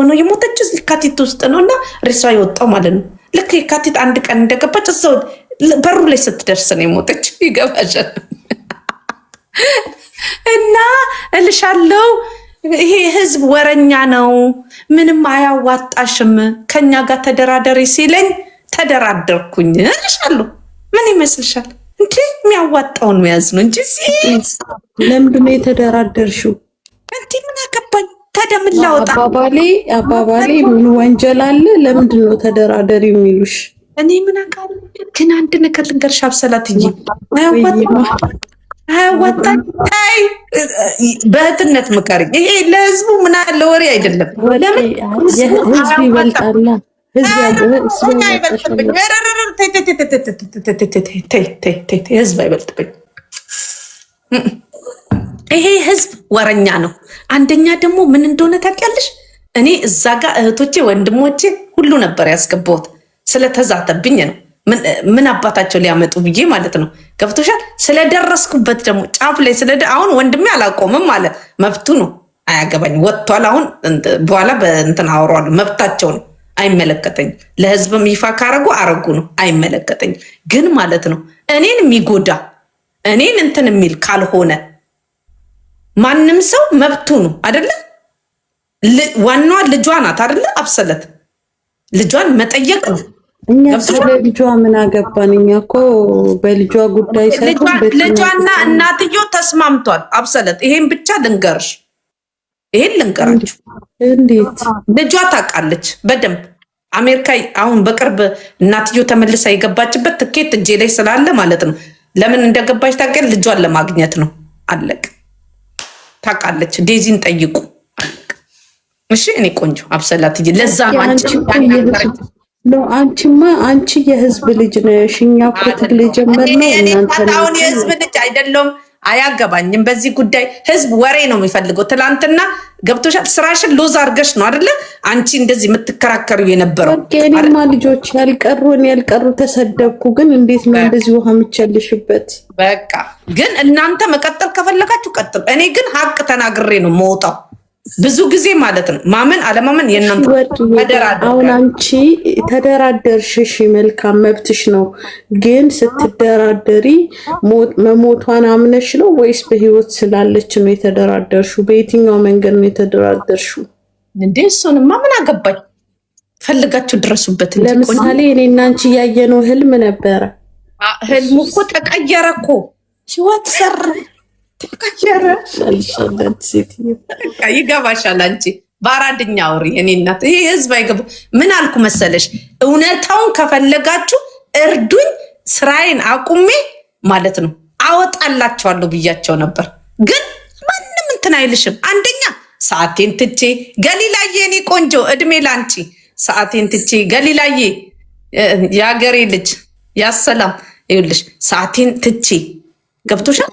ሆኖ የሞተችው የካቲት ውስጥ ነውና ሬሷ የወጣው ማለት ነው። ልክ የካቲት አንድ ቀን እንደገባች እዛው በሩ ላይ ስትደርስ ነው የሞተች። ይገባሻል? እና እልሻለሁ ይሄ ህዝብ ወረኛ ነው፣ ምንም አያዋጣሽም፣ ከኛ ጋር ተደራደሪ ሲለኝ ተደራደርኩኝ እልሻለሁ። ምን ይመስልሻል? እንዴ የሚያዋጣውን መያዝ ነው እንጂ ለምንድን ነው የተደራደርሽው? እንዴ ምን አገባኝ ታዲያ? ምን ላወጣ? አባባሌ ምን ወንጀል አለ? ለምንድን ነው ተደራደሪ የሚሉሽ? እኔ ምን አውቃለሁ። ግን አንድ ነገር ልንገርሽ አብሰላትዬ፣ አያዋጣኝ። አይ በእህትነት ምከሪኝ። ይሄ ለህዝቡ ምን አለ ወሬ አይደለም። ለምን ህዝብ ይበልጣል? ህዝብ አይበልጥብኝ። ይሄ ህዝብ ወረኛ ነው። አንደኛ ደግሞ ምን እንደሆነ ታውቂያለሽ? እኔ እዛ ጋር እህቶቼ ወንድሞቼ ሁሉ ነበር ያስገባሁት። ስለተዛተብኝ ነው። ምን አባታቸው ሊያመጡ ብዬ ማለት ነው። ገብቶሻል? ስለደረስኩበት ደግሞ ጫፍ ላይ አሁን ወንድሜ አላቆምም ማለት መብቱ ነው። አያገባኝ ወጥቷል። አሁን በኋላ በእንትን አወራዋለሁ። መብታቸው ነው። አይመለከተኝም። ለህዝብም ይፋ ካረጉ አረጉ ነው። አይመለከተኝም። ግን ማለት ነው እኔን የሚጎዳ እኔን እንትን የሚል ካልሆነ ማንም ሰው መብቱ ነው አደለ? ዋናዋ ልጇ ናት አደለ? አብሰለት ልጇን መጠየቅ ነው። እኛ ስለ ልጇ ምን አገባን? እኛ እኮ በልጇ ጉዳይ ሳይሆን ልጇና እናትየው ተስማምቷል። አብሰለት ይሄን ብቻ ልንገርሽ፣ ይሄን ልንገራችሁ። እንዴት ልጇ ታውቃለች በደንብ አሜሪካ። አሁን በቅርብ እናትየው ተመልሳ የገባችበት ትኬት እጄ ላይ ስላለ ማለት ነው። ለምን እንደገባች ታውቃለች? ልጇን ለማግኘት ነው። አለቅ ታውቃለች። ዴዚን ጠይቁ። እሺ እኔ ቆንጆ አብሰላትዬ፣ ለዛ ነው አንቺ የህዝብ ልጅ ነሽ። እኛ እኮ ትግል ጀመርነው እናንተ ነው። አሁን የህዝብ ልጅ አይደለም። አያገባኝም በዚህ ጉዳይ። ህዝብ ወሬ ነው የሚፈልገው። ትላንትና ገብቶሻል። ስራሽን ሎዝ አድርገሽ ነው አይደለ አንቺ እንደዚህ የምትከራከሩ የነበረው። እኔማ ልጆች ያልቀሩ ተሰደብኩ። ግን እንዴት ነው እንደዚህ ውሃ የምቸልሽበት? በቃ ግን እናንተ መቀጠል ከፈለጋችሁ ቀጥሉ። እኔ ግን ሀቅ ተናግሬ ነው መውጣው። ብዙ ጊዜ ማለት ነው ማመን አለማመን የእናንተ። አሁን አንቺ ተደራደርሽ፣ መልካም መብትሽ ነው። ግን ስትደራደሪ መሞቷን አምነሽ ነው ወይስ በህይወት ስላለች ነው የተደራደርሽው? በየትኛው መንገድ ነው የተደራደርሽው? እንዴ እሱንማ ምን አገባኝ። ፈልጋችሁ ድረሱበት። ለምሳሌ እኔና አንቺ ያየነው ህልም ነበረ። ህልሙ እኮ ተቀየረ እኮ ህይወት ሰራ ተቀየረ። ይገባሻል? አንቺ በአራድኛ አውሪ። እኔ እናት ይሄ ህዝብ አይገባ። ምን አልኩ መሰለሽ? እውነታውን ከፈለጋችሁ እርዱኝ፣ ስራዬን አቁሜ ማለት ነው አወጣላችኋለሁ ብያቸው ነበር። ግን ማንም እንትን አይልሽም። አንደኛ ሰዓቴን ትቼ ገሊላዬ፣ እኔ ቆንጆ እድሜ ላንቺ። ሰዓቴን ትቼ ገሊላዬ፣ የሀገሬ ልጅ ያሰላም፣ ይኸውልሽ ሰዓቴን ትቼ ገብቶሻል።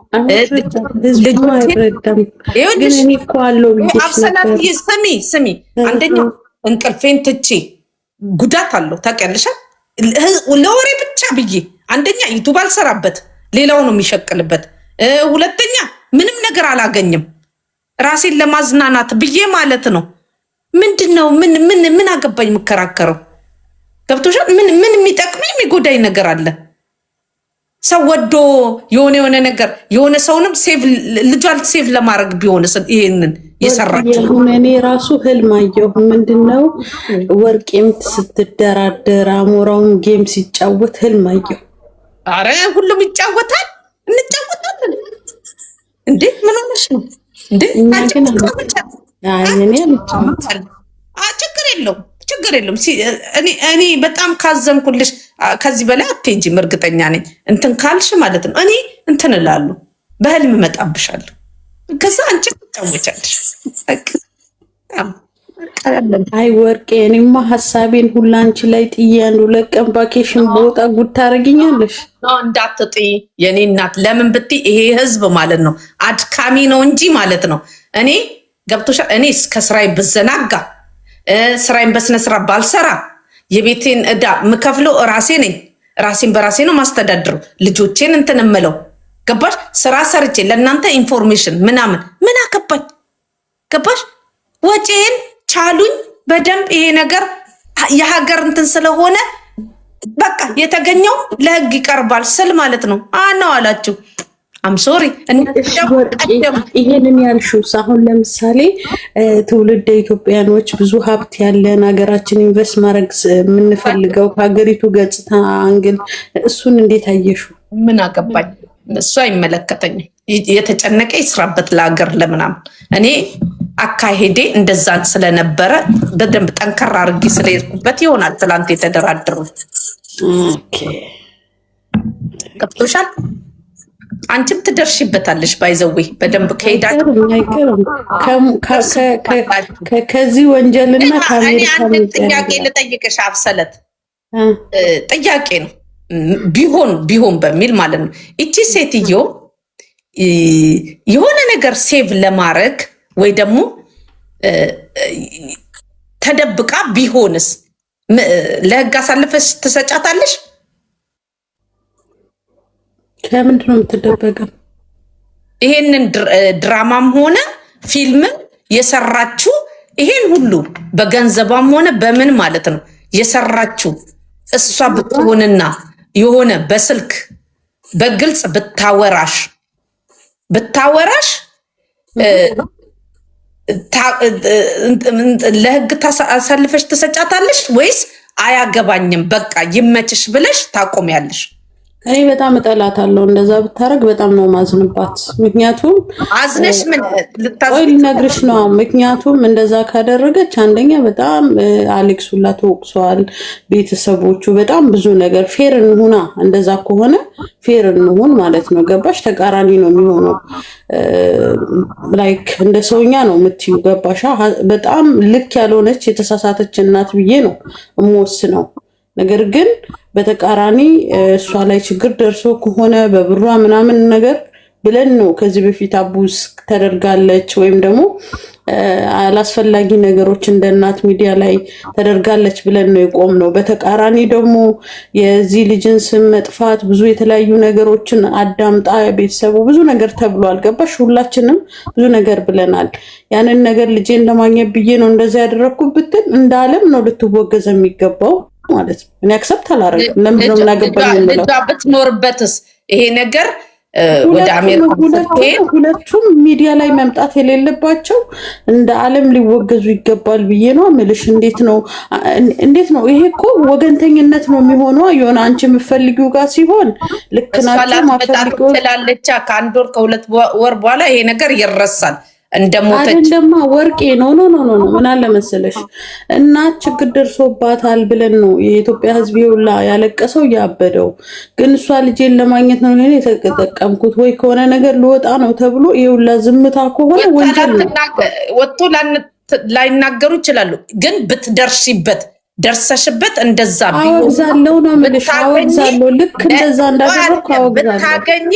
አብሰላትዬ ስሚ፣ አንደኛ እንቅልፌን ትቼ ጉዳት አለው ታውቂያለሽ። ለወሬ ብቻ ብዬ አንደኛ ዩቱብ አልሰራበት፣ ሌላው ነው የሚሸቅልበት። ሁለተኛ ምንም ነገር አላገኝም፣ ራሴን ለማዝናናት ብዬ ማለት ነው። ምንድን ነው ምን አገባኝ የምከራከረው? ገብቶሻል። ምን የሚጠቅመኝ የሚጎዳኝ ነገር አለ? ሰው ወዶ የሆነ ነገር የሆነ ሰውንም ልጇን ሴቭ ለማድረግ ቢሆን ይሄንን የሰራችው። እኔ ራሱ ህልም አየሁ። ምንድነው ወርቄም ስትደራደር አሞራውን ጌም ሲጫወት ህልም አየሁ። አረ ሁሉም ይጫወታል፣ እንጫወታለን እንዴ። ምን ሆነሽ ነው እንዴ? ችግር የለውም። እኔ በጣም ካዘንኩልሽ ከዚህ በላይ አትሄጂም፣ እርግጠኛ ነኝ። እንትን ካልሽ ማለት ነው እኔ እንትን እላለሁ፣ በህልም እመጣብሻለሁ። ከዛ አንቺ ትጫወቻለሽ። አይ ወርቄ፣ እኔማ ሀሳቤን ሁላ አንቺ ላይ ጥዬ አንዱ ለቀን ቫኬሽን በወጣ ጉድ ታደርጊኛለሽ። እንዳትጥይ የኔ እናት። ለምን ብትይ ይሄ ህዝብ ማለት ነው አድካሚ ነው እንጂ ማለት ነው። እኔ ገብቶሻል። እኔ ከስራዬ ብዘናጋ ስራዬን በስነስራ ባልሰራ የቤቴን እዳ ምከፍለው ራሴ ነኝ። ራሴን በራሴ ነው ማስተዳድረው። ልጆቼን እንትን እምለው ገባሽ? ስራ ሰርቼ ለእናንተ ኢንፎርሜሽን ምናምን ምን አገባኝ? ገባሽ? ወጪን ቻሉኝ በደንብ ይሄ ነገር የሀገር እንትን ስለሆነ በቃ የተገኘው ለህግ ይቀርባል ስል ማለት ነው። አናው አላችሁ አምሶሪ ይሄንን ያልሽውስ አሁን ለምሳሌ ትውልደ ኢትዮጵያኖች ብዙ ሀብት ያለን ሀገራችን ኢንቨስት ማድረግ የምንፈልገው ከሀገሪቱ ገጽታ አንግል እሱን እንዴት አየሹ? ምን አገባኝ? እሱ አይመለከተኝም። የተጨነቀ ይስራበት ለሀገር ለምናምን። እኔ አካሄዴ እንደዛ ስለነበረ በደንብ ጠንከራ አድርጌ ስለሄድኩበት ይሆናል ትላንት የተደራደሩት። ገብቶሻል? አንቺም ትደርሽበታለሽ። ባይዘዌ በደንብ ከዚህ ወንጀልና ጥያቄ ልጠይቅሽ። አብሰለት ጥያቄ ነው ቢሆን በሚል ማለት ነው። ይቺ ሴትዮ የሆነ ነገር ሴቭ ለማድረግ ወይ ደግሞ ተደብቃ ቢሆንስ ለህግ አሳልፈሽ ትሰጫታለሽ? ከምንድን ነው የምትደበቀው? ይሄንን ድራማም ሆነ ፊልምን የሰራችው ይሄን ሁሉ በገንዘቧም ሆነ በምን ማለት ነው የሰራችው እሷ ብትሆንና የሆነ በስልክ በግልጽ ብታወራሽ ለህግ አሳልፈሽ ትሰጫታለሽ ወይስ አያገባኝም በቃ ይመችሽ ብለሽ ታቆሚያለሽ? እኔ በጣም እጠላታለሁ። እንደዛ ብታረግ በጣም ነው ማዝንባት። ምክንያቱም አዝነሽ ምን ልነግርሽ ነው። ምክንያቱም እንደዛ ካደረገች አንደኛ በጣም አሌክስ ሁላ ተወቅሰዋል፣ ቤተሰቦቹ በጣም ብዙ ነገር። ፌር እንሁና፣ እንደዛ ከሆነ ፌር እንሁን ማለት ነው። ገባሽ? ተቃራኒ ነው የሚሆነው። ላይክ እንደ ሰውኛ ነው የምትዩ። ገባሻ? በጣም ልክ ያልሆነች የተሳሳተች እናት ብዬ ነው የምወስነው። ነገር ግን በተቃራኒ እሷ ላይ ችግር ደርሶ ከሆነ በብሯ ምናምን ነገር ብለን ነው ከዚህ በፊት አቡስ ተደርጋለች ወይም ደግሞ አላስፈላጊ ነገሮች እንደ እናት ሚዲያ ላይ ተደርጋለች ብለን ነው የቆም ነው። በተቃራኒ ደግሞ የዚህ ልጅን ስም መጥፋት ብዙ የተለያዩ ነገሮችን አዳምጣ ቤተሰቡ ብዙ ነገር ተብሏል። ገባሽ? ሁላችንም ብዙ ነገር ብለናል። ያንን ነገር ልጄን ለማግኘት ብዬ ነው እንደዛ ያደረግኩት ብትል እንደ ዓለም ነው ልትወገዝ የሚገባው ማለት ነው። እኔ አክሰፕት አላረግም። ለምን ነው እናገባኝ ነው? ልጇ ብትኖርበትስ ይሄ ነገር ወደ አሜሪካ ሁለቱም ሚዲያ ላይ መምጣት የሌለባቸው እንደ ዓለም ሊወገዙ ይገባል ብዬ ነው የምልሽ። እንዴት ነው ይሄ? እኮ ወገንተኝነት ነው የሚሆነው። የሆነ አንቺ የምትፈልጊው ጋር ሲሆን ልክ ናቸው ማፈልጊው ትላለች። ከአንድ ወር ከሁለት ወር በኋላ ይሄ ነገር ይረሳል። እንደሞተች አይደለማ ወርቄ ነው ምን አለ መሰለሽ፣ እናት ችግር ደርሶባታል ብለን ነው የኢትዮጵያ ሕዝብ ይውላ ያለቀሰው ያበደው። ግን እሷ ልጄን ለማግኘት ነው እኔ የተጠቀምኩት ወይ ከሆነ ነገር ልወጣ ነው ተብሎ ይውላ ዝምታ ከሆነ ወንጀል ነው። ወጥቶ ላይናገሩ ይችላሉ። ግን ብትደርሺበት ደርሰሽበት እንደዛ አወግዛለሁ ነው የምልሽ። አወግዛለሁ ልክ እንደዛ እንዳደረኩ አወግዛለሁ። ብታገኚ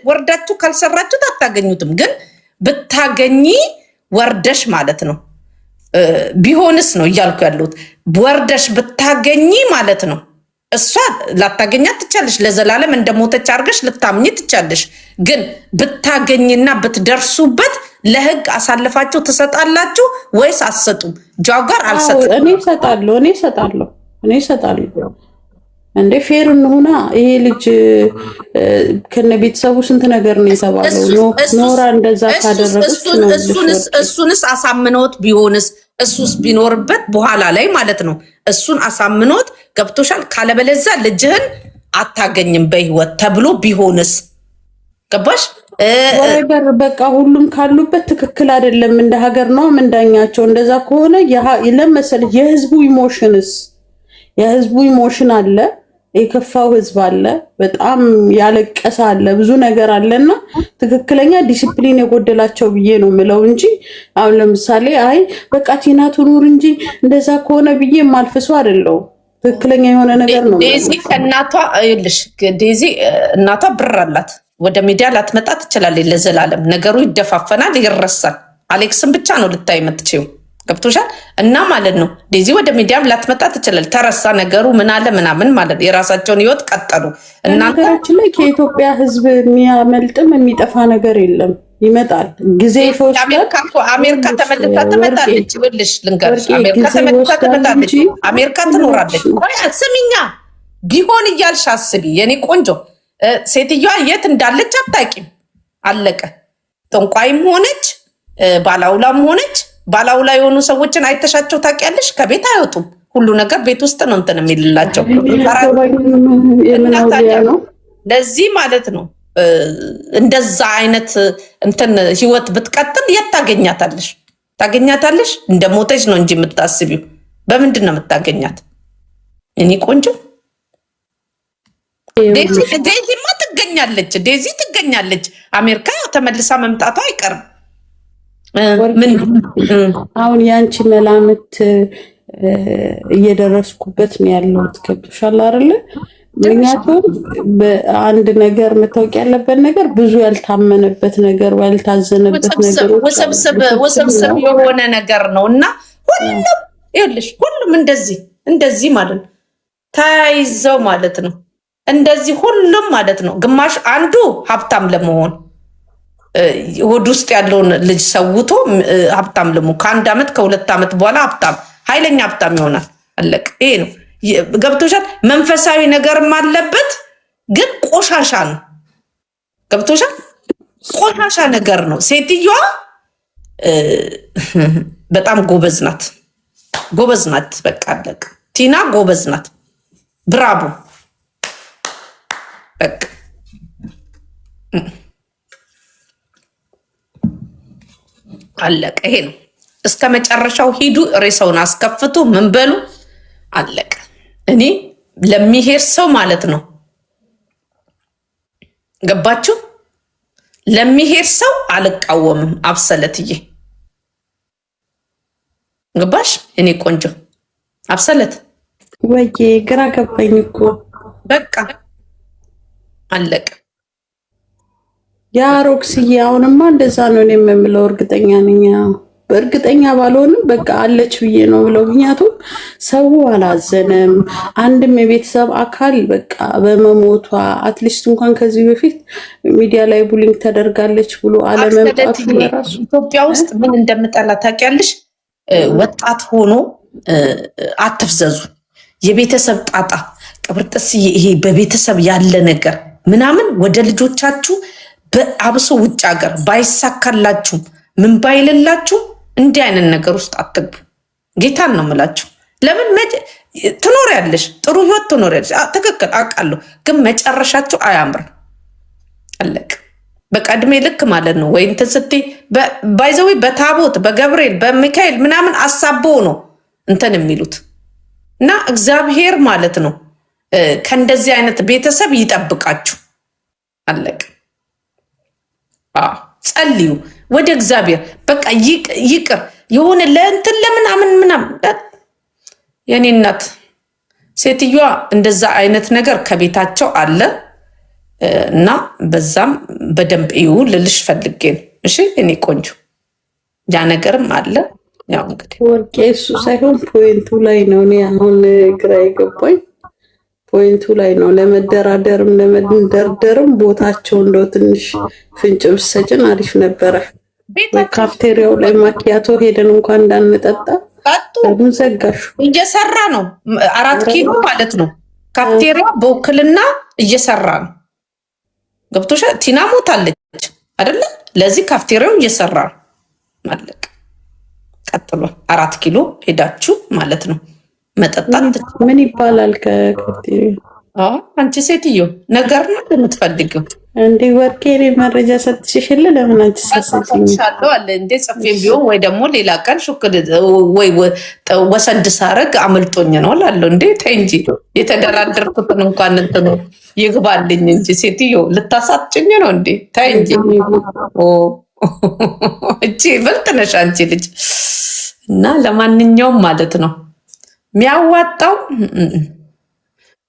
ወርዳችሁ ካልሰራችሁት አታገኙትም። ግን ብታገኚ ወርደሽ ማለት ነው። ቢሆንስ ነው እያልኩ ያሉት። ወርደሽ ብታገኚ ማለት ነው። እሷ ላታገኛት ትቻለሽ። ለዘላለም እንደሞተች አድርገሽ ልታምኝ ትቻለሽ። ግን ብታገኝና ብትደርሱበት ለህግ አሳልፋችሁ ትሰጣላችሁ ወይስ አትሰጡም? ጃጓር አልሰጥም። እኔ እሰጣለሁ። እንዴ ፌር እንሁና። ይሄ ልጅ ከነ ቤተሰቡ ስንት ነገር ነው የተባለው። ኖራ እንደዛ ካደረገች እሱንስ አሳምኖት ቢሆንስ እሱስ ቢኖርበት በኋላ ላይ ማለት ነው። እሱን አሳምኖት ገብቶሻል። ካለበለዛ ልጅህን አታገኝም በህይወት ተብሎ ቢሆንስ? ገባሽ? ወይበር በቃ ሁሉም ካሉበት ትክክል አይደለም። እንደ ሀገር ነው ምንዳኛቸው። እንደዛ ከሆነ ለመሰል የህዝቡ ኢሞሽን አለ። የከፋው ህዝብ አለ፣ በጣም ያለቀሰ አለ፣ ብዙ ነገር አለና ትክክለኛ ዲሲፕሊን የጎደላቸው ብዬ ነው ምለው እንጂ አሁን ለምሳሌ አይ በቃ ቲና ትኑር እንጂ እንደዛ ከሆነ ብዬ ማልፍሱ አይደለው። ትክክለኛ የሆነ ነገር ነው። ዴዚ እናቷ ብር አላት። ወደ ሚዲያ ላትመጣ ትችላለች ለዘላለም። ነገሩ ይደፋፈናል፣ ይረሳል። አሌክስን ብቻ ነው ልታይ የምትችይው። ገብቶሻል? እና ማለት ነው ዴዚ ወደ ሚዲያም ላትመጣ ትችላል። ተረሳ ነገሩ ምን አለ ምናምን ማለት ነው። የራሳቸውን ህይወት ቀጠሉ። ነገራችን ላይ ከኢትዮጵያ ህዝብ የሚያመልጥም የሚጠፋ ነገር የለም። ይመጣል ጊዜ ይወስዳል። አሜሪካ ተመልሳ ትመጣለች። ይኸውልሽ ልንገርሽ፣ አሜሪካ ተመልሳ ትመጣለች። አሜሪካ ትኖራለች። ቆይ ስሚኛ፣ ቢሆን እያልሽ አስቢ የኔ ቆንጆ። ሴትዮዋ የት እንዳለች አታውቂም። አለቀ። ጠንቋይም ሆነች ባላውላም ሆነች ባላውላ የሆኑ ሰዎችን አይተሻቸው ታውቂያለሽ? ከቤት አይወጡም። ሁሉ ነገር ቤት ውስጥ ነው እንትን የሚልላቸው። ለዚህ ማለት ነው እንደዛ አይነት እንትን ህይወት ብትቀጥል የት ታገኛታለሽ? ታገኛታለሽ እንደ ሞተች ነው እንጂ የምታስቢው በምንድን ነው የምታገኛት? እኔ ቆንጆ ዴዚማ ትገኛለች። ዴዚ ትገኛለች። አሜሪካ ተመልሳ መምጣቷ አይቀርም። አሁን የአንቺ መላምት እየደረስኩበት ነው ያለሁት። ገብቶሻል አይደለ? ምክንያቱም አንድ ነገር መታወቅ ያለበት ነገር ብዙ ያልታመነበት ነገር ያልታዘነበት ነገር ውስብስብ የሆነ ነገር ነው እና ሁሉም ይኸውልሽ ሁሉም እንደዚህ ማለት ነው ተያይዘው ማለት ነው እንደዚህ ሁሉም ማለት ነው። ግማሽ አንዱ ሀብታም ለመሆን ሆድ ውስጥ ያለውን ልጅ ሰውቶ ሀብታም ለመሆን ከአንድ ዓመት ከሁለት ዓመት በኋላ ሀብታም ኃይለኛ ሀብታም ይሆናል። አለቅ። ይሄ ነው ገብቶሻል። መንፈሳዊ ነገርም አለበት ግን ቆሻሻ ነው። ገብቶሻል። ቆሻሻ ነገር ነው። ሴትዮዋ በጣም ጎበዝ ናት። በቃ አለቅ። ቲና ጎበዝ ናት። ብራቦ በቃ አለቀ። ይሄ ነው። እስከ መጨረሻው ሂዱ። ሬሳውን አስከፍቱ። ምን በሉ አለቀ። እኔ ለሚሄድ ሰው ማለት ነው ገባችሁ? ለሚሄድ ሰው አልቃወምም። አብሰለትዬ ገባሽ? እኔ ቆንጆ አብሰለት ወይዬ ግራ ገባኝ እኮ በቃ አለቀ። ያ ሮክስዬ አሁንማ እንደዛ ነው የምለው። እርግጠኛ ነኝ። እርግጠኛ ባልሆንም በቃ አለች ብዬ ነው ብለው። ምክንያቱም ሰው አላዘነም። አንድም የቤተሰብ አካል በቃ በመሞቷ አትሊስት እንኳን ከዚህ በፊት ሚዲያ ላይ ቡሊንግ ተደርጋለች ብሎ አለመምጣቱ ለራሱ ኢትዮጵያ ውስጥ ምን እንደምጠላ ታውቂያለሽ? ወጣት ሆኖ አትፍዘዙ። የቤተሰብ ጣጣ ቅብርጥስ፣ ይሄ በቤተሰብ ያለ ነገር ምናምን ወደ ልጆቻችሁ በአብሶ ውጭ ሀገር ባይሳካላችሁም ምን ባይልላችሁ እንዲህ አይነት ነገር ውስጥ አትግቡ። ጌታን ነው የምላችሁ። ለምን ትኖሪያለሽ፣ ጥሩ ህይወት ትኖሪያለሽ። ትክክል አውቃለሁ፣ ግን መጨረሻችሁ አያምርም። አለቅ። በቃ እድሜ ልክ ማለት ነው። ወይ እንትን ስትይ ባይዘዊ በታቦት በገብርኤል በሚካኤል ምናምን አሳቦ ነው እንትን የሚሉት እና እግዚአብሔር ማለት ነው ከእንደዚህ አይነት ቤተሰብ ይጠብቃችሁ። አለቅ። ጸልዩ ወደ እግዚአብሔር። በቃ ይቅር የሆነ ለእንትን ለምናምን ምናምን። የኔ እናት ሴትዮዋ እንደዛ አይነት ነገር ከቤታቸው አለ እና በዛም በደንብ እዩ ልልሽ ፈልጌ ነው። እሺ እኔ ቆንጆ ያ ነገርም አለ። ያው እንግዲህ ወርቄ እሱ ሳይሆን ፖይንቱ ላይ ነው። እኔ አሁን ግራ የገባኝ ፖይንቱ ላይ ነው። ለመደራደርም ለመንደርደርም ቦታቸው እንደው ትንሽ ፍንጭ ብትሰጭን አሪፍ ነበረ። ካፍቴሪያው ላይ ማኪያቶ ሄደን እንኳን እንዳንጠጣ ለምን ዘጋሹ? እየሰራ ነው 4 ኪሎ ማለት ነው። ካፍቴሪያው በውክልና እየሰራ ነው። ገብቶሻል? ቲና ሞታለች አይደለ? ለዚህ ካፍቴሪያው እየሰራ ነው ማለት ቀጥሏል። 4 ኪሎ ሄዳችሁ ማለት ነው መጠጣት። ምን ይባላል ከካፍቴሪያው? አንቺ ሴትዮ ነገር ነው የምትፈልጊው እንዴ? ወርቄ እኔ መረጃ ሰጥሽሽል ለምን አንቺ ሰጥሻለሁ አለ እንዴ? ጽፌ ቢሆን ወይ ደግሞ ሌላ ቀን ሹክል ወይ ወሰድ ሳረግ አመልጦኝ ነው እላለሁ እንዴ? ተይ እንጂ የተደራደርኩትን እንኳን እንትኑ ይግባልኝ እንጂ ሴትዮ ልታሳጭኝ ነው እንዴ? ተይ እንጂ እቺ ብልጥ ነሽ አንቺ ልጅ። እና ለማንኛውም ማለት ነው የሚያዋጣው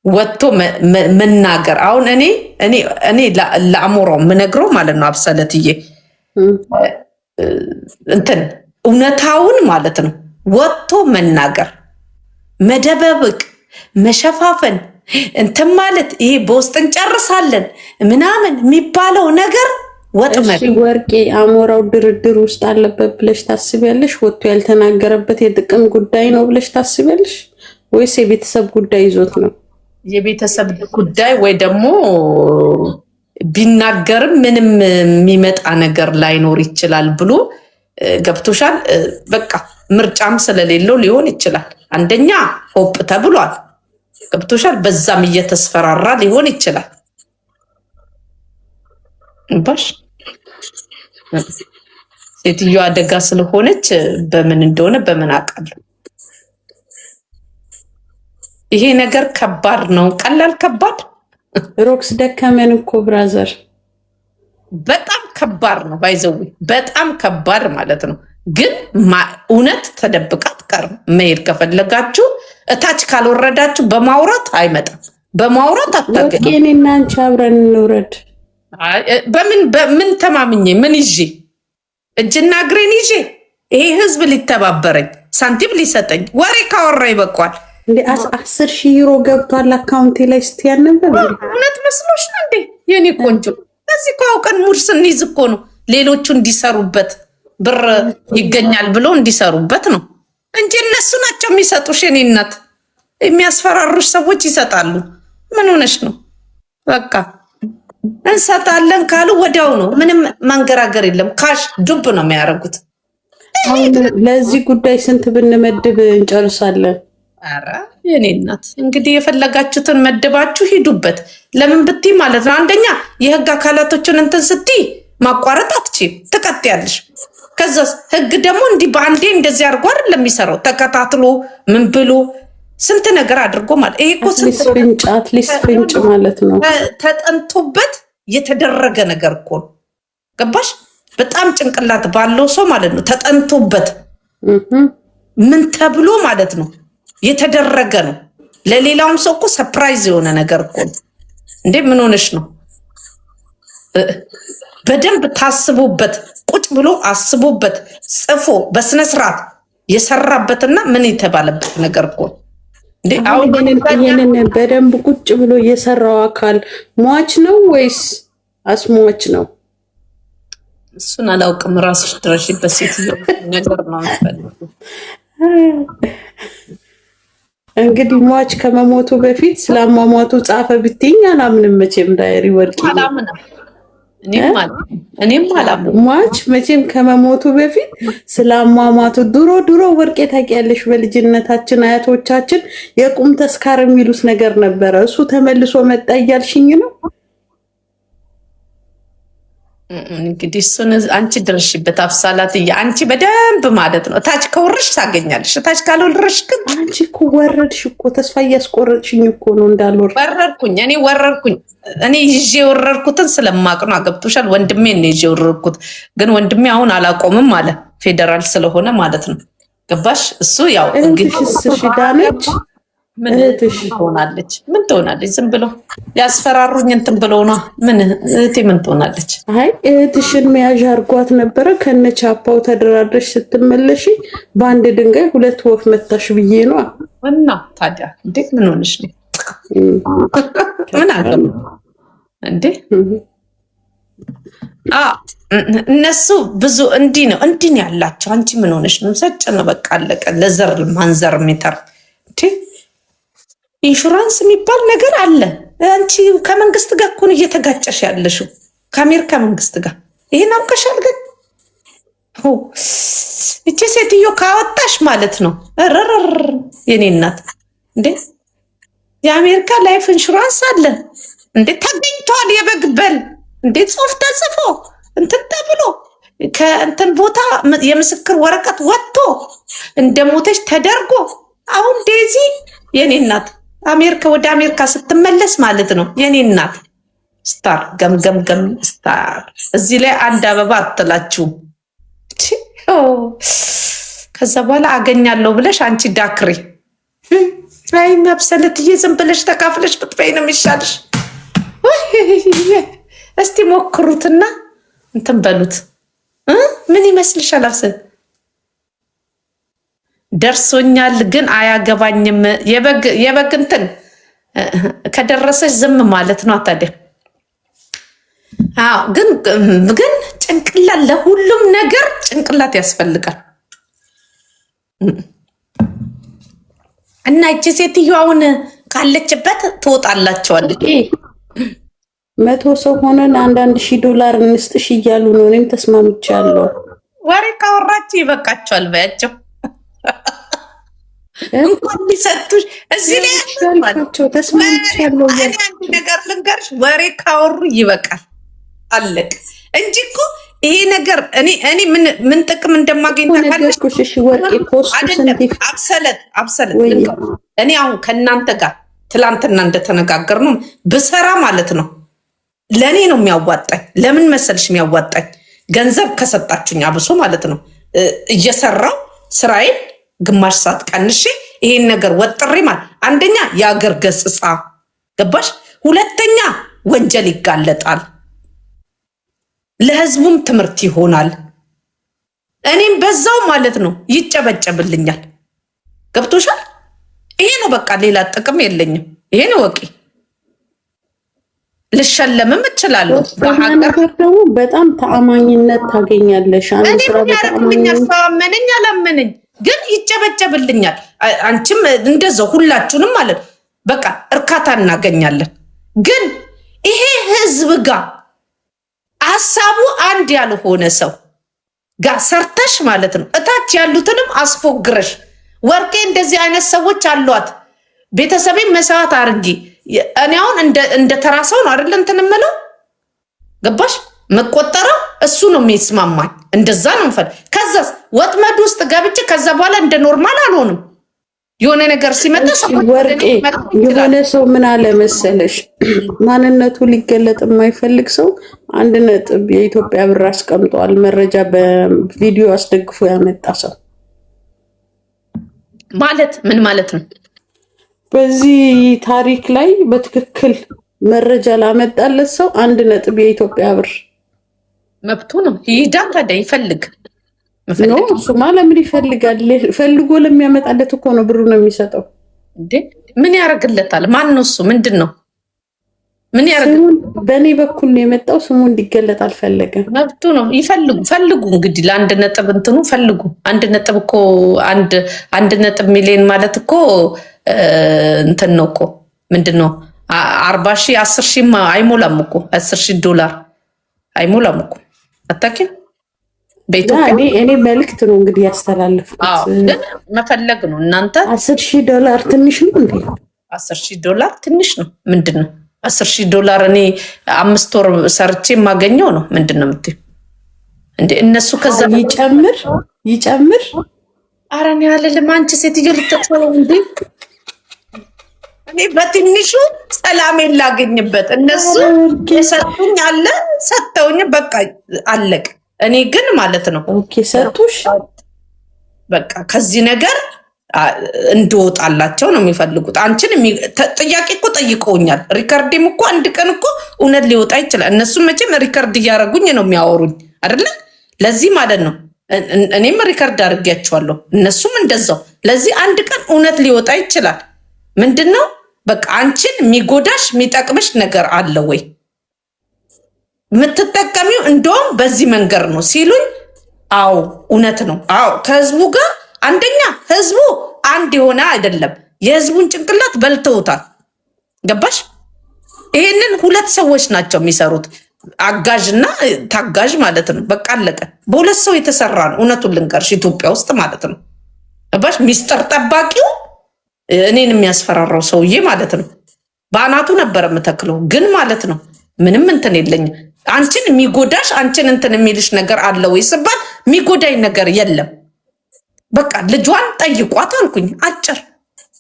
ወጥቶ መናገር። አሁን እኔ ለአሞራው የምነግረው ማለት ነው አብሰለትዬ እንትን እውነታውን ማለት ነው ወጥቶ መናገር፣ መደበብቅ፣ መሸፋፈን እንትን ማለት ይሄ በውስጥ እንጨርሳለን ምናምን የሚባለው ነገር ወጥመድ። ወርቄ አሞራው ድርድር ውስጥ አለበት ብለሽ ታስቢያለሽ? ወጥቶ ያልተናገረበት የጥቅም ጉዳይ ነው ብለሽ ታስቢያለሽ? ወይስ የቤተሰብ ጉዳይ ይዞት ነው? የቤተሰብ ጉዳይ ወይ ደግሞ ቢናገርም ምንም የሚመጣ ነገር ላይኖር ይችላል ብሎ ገብቶሻል። በቃ ምርጫም ስለሌለው ሊሆን ይችላል። አንደኛ ሆፕ ተብሏል። ገብቶሻል። በዛም እየተስፈራራ ሊሆን ይችላል። ባሽ ሴትዮ አደጋ ስለሆነች በምን እንደሆነ በምን አውቃለሁ። ይሄ ነገር ከባድ ነው። ቀላል ከባድ ሮክስ ደከመን እኮ ብራዘር፣ በጣም ከባድ ነው። ባይዘዊ በጣም ከባድ ማለት ነው። ግን እውነት ተደብቃ አትቀርም። መሄድ ከፈለጋችሁ እታች ካልወረዳችሁ በማውራት አይመጣም። በማውራት አታገኝ። እኔና አንቺ አብረን እንውረድ። በምን ተማምኜ ምን ይዤ እጅና እግሬን ይዤ ይሄ ህዝብ ሊተባበረኝ ሳንቲም ሊሰጠኝ ወሬ ካወራ ይበቋል። እንዴ 10,000 ዩሮ ገብቷል አካውንቴ ላይ ስትያል ነበር። እውነት መስሎሽ ነው እንዴ የኔ ቆንጆ? እዚህ እኮ አውቀን ሙድ ስንይዝ እኮ ነው ሌሎቹ እንዲሰሩበት ብር ይገኛል ብሎ እንዲሰሩበት ነው እንጂ እነሱ ናቸው የሚሰጡሽ። የኔ እናት የሚያስፈራሩሽ ሰዎች ይሰጣሉ። ምን ሆነሽ ነው? በቃ እንሰጣለን ካሉ ወዲያው ነው። ምንም ማንገራገር የለም። ካሽ ዱብ ነው የሚያደርጉት። አሁን ለዚህ ጉዳይ ስንት ብንመድብ እንጨርሳለን? ኧረ የኔ እናት እንግዲህ የፈለጋችሁትን መድባችሁ ሂዱበት። ለምን ብትይ ማለት ነው አንደኛ የህግ አካላቶችን እንትን ስትይ ማቋረጥ አትችይም፣ ትቀጥያለሽ። ከዛስ ህግ ደግሞ እንዲህ በአንዴ እንደዚህ አድርጎ አይደለም የሚሰራው። ተከታትሎ ምን ብሎ ስንት ነገር አድርጎ ማለት ይሄ እኮ አትሊስት ፍንጭ ማለት ነው። ተጠንቶበት የተደረገ ነገር እኮ ነው። ገባሽ? በጣም ጭንቅላት ባለው ሰው ማለት ነው ተጠንቶበት ምን ተብሎ ማለት ነው የተደረገ ነው። ለሌላውም ሰው እኮ ሰርፕራይዝ የሆነ ነገር እኮ ነው። እንዴ ምን ሆነሽ ነው? በደንብ ታስቦበት ቁጭ ብሎ አስቦበት ጽፎ በስነስርዓት የሰራበትና ምን የተባለበት ነገር እኮ ነው። እንዴ አሁን ይሄንን በደንብ ቁጭ ብሎ የሰራው አካል ሟች ነው ወይስ አስሟች ነው? እሱን አላውቅም። ራስሽ ድረሽበት ሴትዮ ነገር ነው የምትፈልጊው። እንግዲህ ሟች ከመሞቱ በፊት ስለአሟሟቱ ጻፈ ብትይኝ አላምንም። መቼም ዳይሪ ወርቂ አላምንም። እኔም አላምንም። ሟች መቼም ከመሞቱ በፊት ስለአሟሟቱ ድሮ ወርቄ ታውቂያለሽ፣ በልጅነታችን አያቶቻችን የቁም ተስካር የሚሉት ነገር ነበረ። እሱ ተመልሶ መጣ እያልሽኝ ነው? እንግዲህ እሱን አንቺ ድረሽበት አፍሳላትዬ። አንቺ በደንብ ማለት ነው ታች ከወረሽ ታገኛለሽ። ታች ካልወረሽ ግን አንቺ እኮ ወረድሽ እኮ ተስፋ እያስቆረጥሽኝ እኮ ነው። እንዳልወርድ ወረድኩኝ። እኔ ይዤ የወረድኩትን ስለማቅ ነው። አገብቶሻል? ወንድሜ ነው ይዤ የወረድኩት። ግን ወንድሜ አሁን አላቆምም አለ፣ ፌዴራል ስለሆነ ማለት ነው። ገባሽ? እሱ ያው እንግዲህ ሽዳነች ምን ትሆናለች? ዝም ብሎ ያስፈራሩኝ እንትን ብለው ነው። ምን እህቴ ምን ትሆናለች? አይ እህትሽን መያዣ አርጓት ነበረ ከነቻፓው ተደራድረሽ ስትመለሽ በአንድ ድንጋይ ሁለት ወፍ መታሽ ብዬ ነው። እና ታዲያ እንዴት ምን ሆነሽ ነው? ምን አለ እንዴ? እነሱ ብዙ እንዲህ ነው ያላቸው። አንቺ ምን ሆነሽ ነው? ሰጭ ነው በቃ አለቀ። ለዘር ማንዘር የሚተርፍ ኢንሹራንስ የሚባል ነገር አለ። አንቺ ከመንግስት ጋር እኮ ነው እየተጋጨሽ ያለሽው፣ ከአሜሪካ መንግስት ጋር። ይሄን አውቀሻል? ግን እቺ ሴትዮ ካወጣሽ ማለት ነው ረረር የኔ እናት እንዴ የአሜሪካ ላይፍ ኢንሹራንስ አለ እንዴ ተገኝቷል። የበግ በል እንዴ ጽሁፍ ተጽፎ እንትን ተብሎ ከእንትን ቦታ የምስክር ወረቀት ወጥቶ እንደሞተች ተደርጎ አሁን ዴዚ የኔ እናት ወደ አሜሪካ ስትመለስ ማለት ነው የኔ እናት ስታር ገምገምገም ስታር። እዚህ ላይ አንድ አበባ አትላችሁም። ከዛ በኋላ አገኛለሁ ብለሽ አንቺ ዳክሬ አይ መብሰልትዬ ዝም ብለሽ ተካፍለሽ ብትበይ ነው የሚሻልሽ። እስቲ ሞክሩትና እንትን በሉት። ምን ይመስልሻል? አብሰል ደርሶኛል ግን አያገባኝም። የበግ እንትን ከደረሰች ዝም ማለት ነው ታዲያ። አዎ ግን ጭንቅላት፣ ለሁሉም ነገር ጭንቅላት ያስፈልጋል። እና እቺ ሴትዮ አሁን ካለችበት ትወጣላቸዋለች። 100 ሰው ሆነን $1,000 እንስጥሽ እያሉ ነው። እኔም ተስማምቻለሁ። ወሬ ካወራችሁ ይበቃቸዋል በያቸው። እንኳን ሊሰጡሽ እዚህ ላይ ያልኳቸው ተስማምቻለሁ። አንድ ነገር ልንገርሽ፣ ወሬ ካወሩ ይበቃል፣ አለቅ እንጂ እኮ ይሄ ነገር እኔ ምን ጥቅም እንደማገኝ ታውቃለሽ? ወርቄ ፖስት አብሰለት እኔ አሁን ከእናንተ ጋር ትላንትና እንደተነጋገር ነው ብሰራ ማለት ነው ለእኔ ነው የሚያዋጣኝ። ለምን መሰልሽ የሚያዋጣኝ? ገንዘብ ከሰጣችሁኝ አብሶ ማለት ነው እየሰራው ስራዬን ግማሽ ሰዓት ቀንሼ ይሄን ነገር ወጥሬ ማለት አንደኛ የአገር ገጽጻ ገባሽ፣ ሁለተኛ ወንጀል ይጋለጣል፣ ለህዝቡም ትምህርት ይሆናል። እኔም በዛው ማለት ነው ይጨበጨብልኛል። ገብቶሻል? ይሄ ነው በቃ፣ ሌላ ጥቅም የለኝም። ይሄ ነው ወቂ። ልሸለምም እችላለሁ። ነገር ደግሞ በጣም ተአማኝነት ታገኛለሽ። እኔ ምን ያደርግልኛል? ሳመነኝ አላመነኝ ግን ይጨበጨብልኛል። አንቺም እንደዛው ሁላችሁንም ማለት በቃ እርካታ እናገኛለን። ግን ይሄ ህዝብ ጋር ሀሳቡ አንድ ያልሆነ ሰው ጋር ሰርተሽ ማለት ነው እታች ያሉትንም አስፎግረሽ ወርቄ እንደዚህ አይነት ሰዎች አሏት። ቤተሰቤን መስዋዕት አድርጊ። እኔ አሁን እንደ ተራ ሰው ነው አይደል እንትን እምለው ገባሽ? መቆጠረው እሱ ነው የሚስማማኝ። እንደዛ ነው እንፈል። ከዛ ወጥመድ ውስጥ ገብቼ ከዛ በኋላ እንደ ኖርማል አልሆንም። የሆነ ነገር ሲመጣ ወርቄ የሆነ ሰው ምን አለ መሰለሽ፣ ማንነቱ ሊገለጥ የማይፈልግ ሰው 1 የኢትዮጵያ ብር አስቀምጧል። መረጃ በቪዲዮ አስደግፎ ያመጣ ሰው ማለት ምን ማለት ነው? በዚህ ታሪክ ላይ በትክክል መረጃ ላመጣለት ሰው 1 የኢትዮጵያ ብር መብቱ ነው። ይሄዳ ታዲያ ይፈልግ ነው። እሱማ ለምን ይፈልጋል? ፈልጎ ለሚያመጣለት እኮ ነው ብሩ ነው የሚሰጠው። እንዴ ምን ያደርግለታል? ማን ነው እሱ? ምንድን ነው? ምን ያደርግ? በእኔ በኩል ነው የመጣው። ስሙ እንዲገለጥ አልፈለገም። መብቱ ነው። ይፈልጉ ፈልጉ። እንግዲህ ለ1 እንትኑ ፈልጉ። 1 እኮ 1 ሚሊዮን ማለት እኮ እንትን ነው እኮ ምንድን ነው 40,000 10,000 አይሞላም እኮ $10,000 አይሞላም እኮ አታውቂም? በኢትዮጵያ እኔ መልዕክት ነው እንግዲህ ያስተላለፍኩት። ግን መፈለግ ነው። እናንተ $10,000 ትንሽ ነው እንዴ? $10,000 ትንሽ ነው። ምንድን ነው $10,000? እኔ 5 ወር ሰርቼ የማገኘው ነው። ምንድን ነው የምትይው እንዴ? እነሱ ከዛ ይጨምር ኧረ እኔ አልልም። አንቺ ሴትዮ ልትተው እንዴ? እኔ በትንሹ ሰላሜን ላገኝበት። እነሱ የሰጡኝ አለ ሰጥተውኝ በቃ አለቅ። እኔ ግን ማለት ነው ኦኬ ሰጡሽ በቃ ከዚህ ነገር እንድወጣላቸው ነው የሚፈልጉት። አንቺን ጥያቄ እኮ ጠይቀውኛል። ሪከርድም እኮ አንድ ቀን እኮ እውነት ሊወጣ ይችላል። እነሱም መቼም ሪከርድ እያደረጉኝ ነው የሚያወሩኝ አይደለ? ለዚህ ማለት ነው እኔም ሪከርድ አድርጌያቸዋለሁ፣ እነሱም እንደዛው። ለዚህ አንድ ቀን እውነት ሊወጣ ይችላል። ምንድን ነው በቃ አንቺን የሚጎዳሽ የሚጠቅምሽ ነገር አለ ወይ? የምትጠቀሚው እንደውም በዚህ መንገድ ነው ሲሉኝ፣ አዎ እውነት ነው። አዎ ከህዝቡ ጋር አንደኛ ህዝቡ አንድ የሆነ አይደለም። የህዝቡን ጭንቅላት በልተውታል። ገባሽ? ይሄንን 2 ሰዎች ናቸው የሚሰሩት፣ አጋዥና ታጋዥ ማለት ነው። በቃ አለቀ። በ2 ሰው የተሰራ ነው። እውነቱን ልንገርሽ ኢትዮጵያ ውስጥ ማለት ነው። ገባሽ? ሚስጥር ጠባቂው እኔን የሚያስፈራራው ሰውዬ ማለት ነው። በአናቱ ነበር የምተክለው ግን ማለት ነው ምንም እንትን የለኝም። አንቺን የሚጎዳሽ አንቺን እንትን የሚልሽ ነገር አለ ወይ ስባል የሚጎዳኝ ነገር የለም። በቃ ልጇን ጠይቋት አልኩኝ። አጭር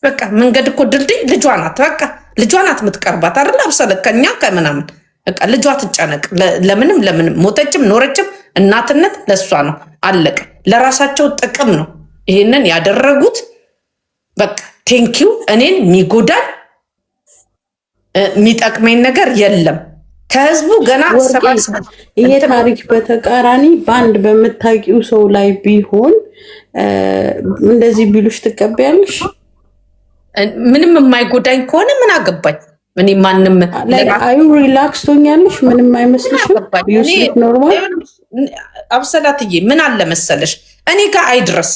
በቃ መንገድ እኮ ድልድይ ልጇ ናት። በቃ ልጇ ናት የምትቀርባት አይደል? አብሰለከኛ ከምናምን በቃ ልጇ ትጨነቅ። ለምንም ሞተችም ኖረችም እናትነት ለሷ ነው። አለቀ። ለራሳቸው ጥቅም ነው ይሄንን ያደረጉት። በቃ ቴንኪው። እኔን የሚጎዳኝ የሚጠቅመኝ ነገር የለም። ከህዝቡ ገና ይሄ ታሪክ በተቃራኒ በአንድ በምታውቂው ሰው ላይ ቢሆን እንደዚህ ቢሉሽ ትቀበያለሽ? ምንም የማይጎዳኝ ከሆነ ምን አገባኝ? እኔ ማንም አዩ ሪላክስ ቶኛለሽ? ምንም አይመስልሽም? ዩስሊክ ኖርማል። አብሰላትዬ ምን አለ መሰለሽ እኔ ጋር አይድረስ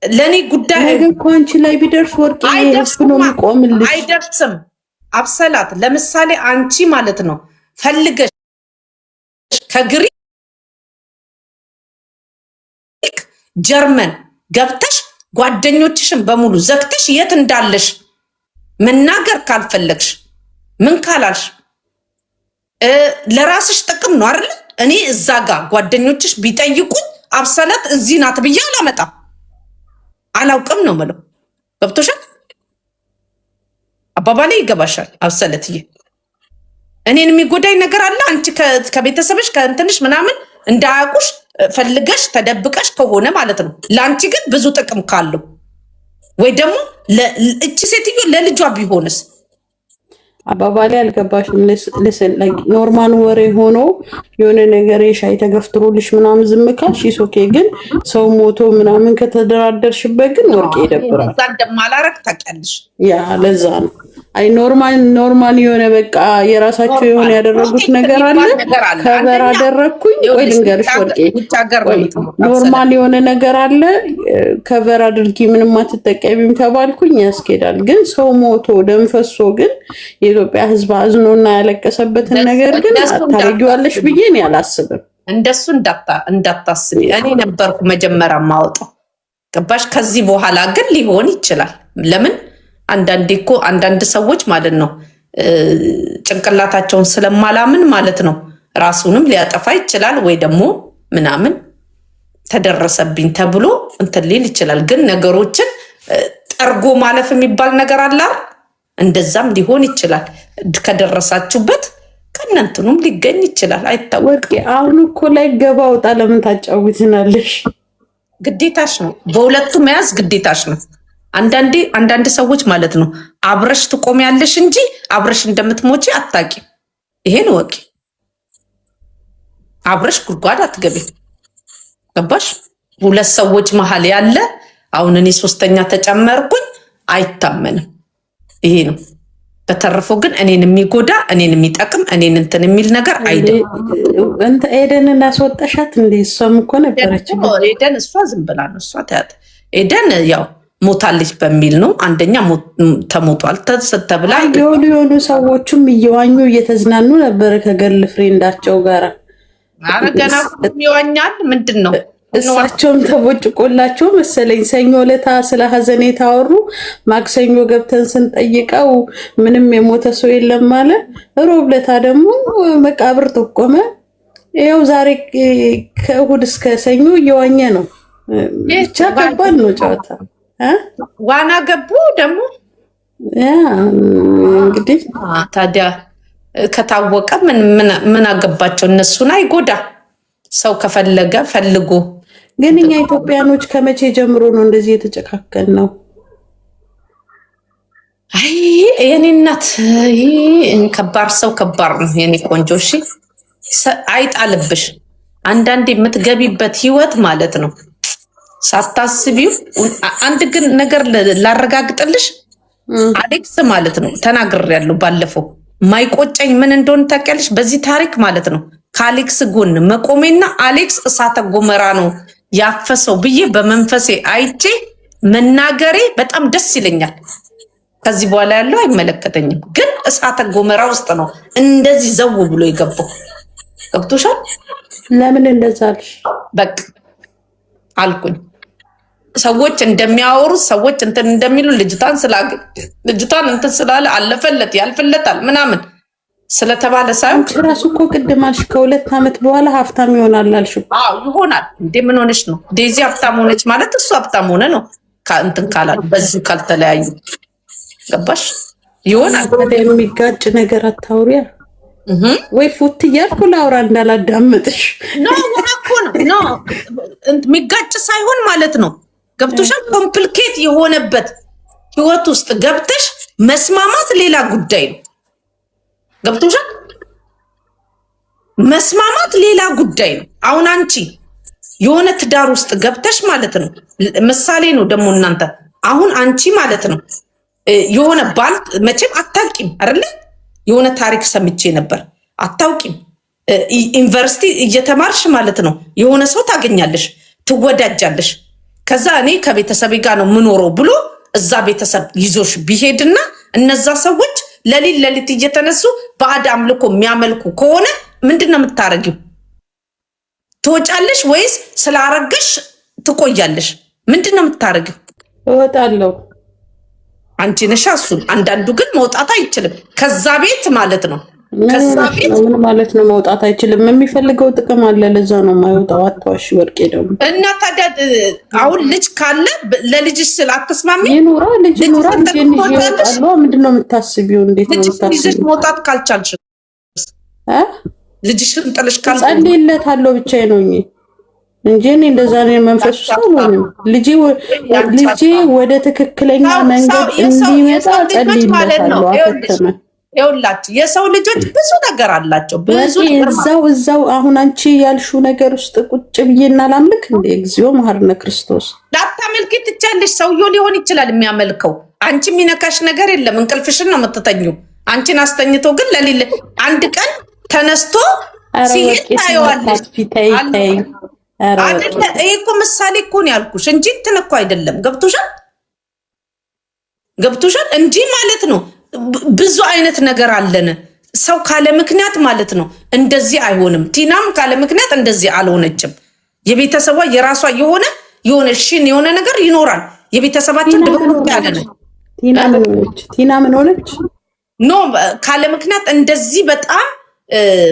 ለእኔ ጉዳይ ነገር እኮ አንቺ ላይ ቢደርስ ወርቄ ነው የሚቆምልሽ። አይደርስም አብሰላት። ለምሳሌ አንቺ ማለት ነው ፈልገሽ ከግሪክ ጀርመን ገብተሽ ጓደኞችሽን በሙሉ ዘግተሽ የት እንዳለሽ መናገር ካልፈለግሽ ምን ካላልሽ ለራስሽ ጥቅም ነው አይደል? እኔ እዛ ጋር ጓደኞችሽ ቢጠይቁኝ አብሰላት እዚህ ናት ብዬ አላመጣም። አላውቅም ነው የምለው። ገብቶሻል? አባባሌ ይገባሻል? አብሰለትዬ እኔን የሚጎዳኝ ነገር አለ? አንቺ ከቤተሰብሽ ከእንትንሽ ምናምን እንዳያውቁሽ ፈልገሽ ተደብቀሽ ከሆነ ማለት ነው። ለአንቺ ግን ብዙ ጥቅም ካለው ወይ ደግሞ እቺ ሴትዮ ለልጇ ቢሆንስ? አባባሌ አልገባሽም። ልስን ኖርማል ወሬ ሆኖ የሆነ ነገር የሻይ ተገፍትሮልሽ ምናምን ዝም ካልሽ ኦኬ። ግን ሰው ሞቶ ምናምን ከተደራደርሽበት ግን ወርቄ ይደብራል። እዛ እንደማላረግ ታውቂያለሽ። ያ ለዛ ነው። አይ ኖርማል የሆነ በቃ የራሳቸው የሆነ ያደረጉት ነገር አለ። ከበር አደረግኩኝ ወይ ልንገርሽ ወርቄ፣ ኖርማል የሆነ ነገር አለ። ከበር አድርጊ ምንም አትጠቀሚም ተባልኩኝ ያስኬዳል። ግን ሰው ሞቶ ደም ፈሶ ግን የኢትዮጵያ ሕዝብ አዝኖና ያለቀሰበትን ነገር ግን ታረጊዋለሽ ብዬ እኔ አላስብም። እንደሱ እንዳታስቢ። እኔ ነበርኩ መጀመሪያ ማወጣው ገባሽ? ከዚህ በኋላ ግን ሊሆን ይችላል። ለምን አንዳንዴ እኮ አንዳንድ ሰዎች ማለት ነው ጭንቅላታቸውን ስለማላምን ማለት ነው ራሱንም ሊያጠፋ ይችላል፣ ወይ ደግሞ ምናምን ተደረሰብኝ ተብሎ እንትን ሊል ይችላል። ግን ነገሮችን ጠርጎ ማለፍ የሚባል ነገር አለ። እንደዛም ሊሆን ይችላል። ከደረሳችሁበት ከእናንተኑም ሊገኝ ይችላል። አይታወቅም። አሁን እኮ ላይ ገባ ወጣ ለምን ታጫውትናለሽ? ግዴታሽ ነው። በሁለቱ መያዝ ግዴታሽ ነው። አንዳንድ ሰዎች ማለት ነው አብረሽ ትቆሚያለሽ እንጂ አብረሽ እንደምትሞቺ አታቂ። ይሄን ወቂ። አብረሽ ጉድጓድ አትገቢ። ገባሽ? ሁለት ሰዎች መሀል ያለ አሁን እኔ ሶስተኛ ተጨመርኩኝ አይታመንም። ይሄ ነው። በተረፈው ግን እኔን የሚጎዳ እኔን የሚጠቅም እኔን እንትን የሚል ነገር አይደለም። ኤደን እናስወጣሻት እንዴ? እሷም እኮ ነበረች። ኤደን እሷ ዝም ብላ ነው። እሷ ተያት ኤደን ያው ሞታለች በሚል ነው። አንደኛ ተሞቷል ተብላ የሆኑ ሰዎችም እየዋኙ እየተዝናኑ ነበረ ከገርል ፍሬንዳቸው ጋር። ኧረ ገና ይዋኛል። ምንድን ነው እሳቸውም ተቦጭቆላቸው መሰለኝ። ሰኞ ዕለት ስለ ሀዘኔ ታወሩ። ማክሰኞ ገብተን ስንጠይቀው ምንም የሞተ ሰው የለም አለ። ሮብ ዕለት ደግሞ መቃብር ጠቆመ። ይኸው ዛሬ ከእሑድ እስከ ሰኞ እየዋኘ ነው። ብቻ ከባድ ነው ጨዋታ። ዋና ገቡ ደግሞ እንግዲህ ታዲያ ከታወቀ ምን አገባቸው? እነሱን አይጎዳ። ሰው ከፈለገ ፈልጎ። ግን እኛ ኢትዮጵያኖች ከመቼ ጀምሮ ነው እንደዚህ የተጨካከል ነው? አይ የኔ እናት ከባድ ሰው ከባድ ነው የኔ ቆንጆ። እሺ አይጣልብሽ። አንዳንዴ የምትገቢበት ህይወት ማለት ነው ሳታስቢው። አንድ ግን ነገር ላረጋግጥልሽ፣ አሌክስ ማለት ነው ተናግሬያለሁ ባለፈው። ማይቆጨኝ ምን እንደሆነ ታውቂያለሽ? በዚህ ታሪክ ማለት ነው ከአሌክስ ጎን መቆሜና አሌክስ እሳተ ጎመራ ነው ያፈሰው ብዬ በመንፈሴ አይቼ መናገሬ በጣም ደስ ይለኛል። ከዚህ በኋላ ያለው አይመለከተኝም። ግን እሳተ ጎመራ ውስጥ ነው እንደዚህ ዘው ብሎ የገባው። ገብቶሻል? ለምን እንደዛ አልሽ? በቃ አልኩኝ። ሰዎች እንደሚያወሩት ሰዎች እንትን እንደሚሉ ልጅቷን እንትን ስላለ አለፈለት ያልፈለታል ምናምን ስለተባለ ሳይሆን ራሱ እኮ ቅድም አልሽ ከ2 ዓመት በኋላ ሀብታም ይሆናል አልሽ። አዎ ይሆናል እንዴ? ምን ሆነች ነው? ዴዚ ሀብታም ሆነች ማለት እሱ ሀብታም ሆነ ነው። እንትን ካላሉ በዚህ ካልተለያዩ ገባሽ? ይሆናል። የሚጋጭ ነገር አታውሪያ ወይ ፉት እያልኩ ላውራ እንዳላዳመጥሽ እኮ ነው። የሚጋጭ ሳይሆን ማለት ነው ገብቶሻል? ኮምፕሊኬት የሆነበት ህይወት ውስጥ ገብተሽ መስማማት ሌላ ጉዳይ ነው። ገብቶሻል? መስማማት ሌላ ጉዳይ ነው። አሁን አንቺ የሆነ ትዳር ውስጥ ገብተሽ ማለት ነው። ምሳሌ ነው ደግሞ እናንተ አሁን አንቺ ማለት ነው የሆነ ባል መቼም አታውቂም አይደለ? የሆነ ታሪክ ሰምቼ ነበር። አታውቂም ዩኒቨርሲቲ እየተማርሽ ማለት ነው የሆነ ሰው ታገኛለሽ፣ ትወዳጃለሽ። ከዛ እኔ ከቤተሰቤ ጋር ነው ምኖረው ብሎ እዛ ቤተሰብ ይዞሽ ቢሄድና እነዛ ሰዎች ለሊት እየተነሱ ባዕድ አምልኮ የሚያመልኩ ከሆነ ምንድን ነው የምታረጊው? ትወጫለሽ ወይስ ስላረገሽ ትቆያለሽ? ምንድን ነው የምታረጊው? እወጣለሁ። አንቺ ነሻ እሱ። አንዳንዱ ግን መውጣት አይችልም ከዛ ቤት ማለት ነው። ከዛ ቤት ምን ማለት ነው መውጣት አይችልም? የሚፈልገው ጥቅም አለ፣ ለዛ ነው የማይወጣው። አትዋሽ ወርቄ። ደግሞ እና ታዲያ አሁን ልጅ ካለ ለልጅሽ ስለ አትስማሚ? ይኑራ ልጅ ይኑራ። ልጅን ይዤ እወጣለሁ። ምንድን ነው የምታስቢው? እንዴት ነው ልጅሽ መውጣት ካልቻልሽ ልጅሽን ጥለሽ ጸልይለታለሁ ብቻዬን ሆኜ እንጂ እኔ እንደዛ ነው መንፈስ ውስጥ አልሆንም። ልጄ ወደ ትክክለኛ መንገድ እንዲመጣ ጸልይለታለሁ። አፈተመ ይኸውላችሁ የሰው ልጆች ብዙ ነገር አላቸው። ብዙ እዛው አሁን አንቺ ያልሽው ነገር ውስጥ ቁጭ ብዬና ላምልክ እንደ እግዚኦ መሐረነ ክርስቶስ። ላታመልኪ ትቻለሽ። ሰውየው ሊሆን ይችላል የሚያመልከው። አንቺ የሚነካሽ ነገር የለም። እንቅልፍሽን ነው የምትተኙ። አንቺን አስተኝቶ ግን ለሌለ አንድ ቀን ተነስቶ ሲሄድ ታየዋለሽ። አይደለ? ይሄ እኮ ምሳሌ እኮ ነው ያልኩሽ እንጂ እንትን እኮ አይደለም። ገብቶሻል እንጂ ማለት ነው። ብዙ አይነት ነገር አለን። ሰው ካለ ምክንያት ማለት ነው እንደዚህ አይሆንም። ቲናም ካለ ምክንያት እንደዚህ አልሆነችም። የቤተሰቧ የራሷ የሆነ ሽን የሆነ ነገር ይኖራል። የቤተሰባችን ድብቅ ያለ ነው። ቲና ምን ሆነች? ኖ ካለ ምክንያት እንደዚህ በጣም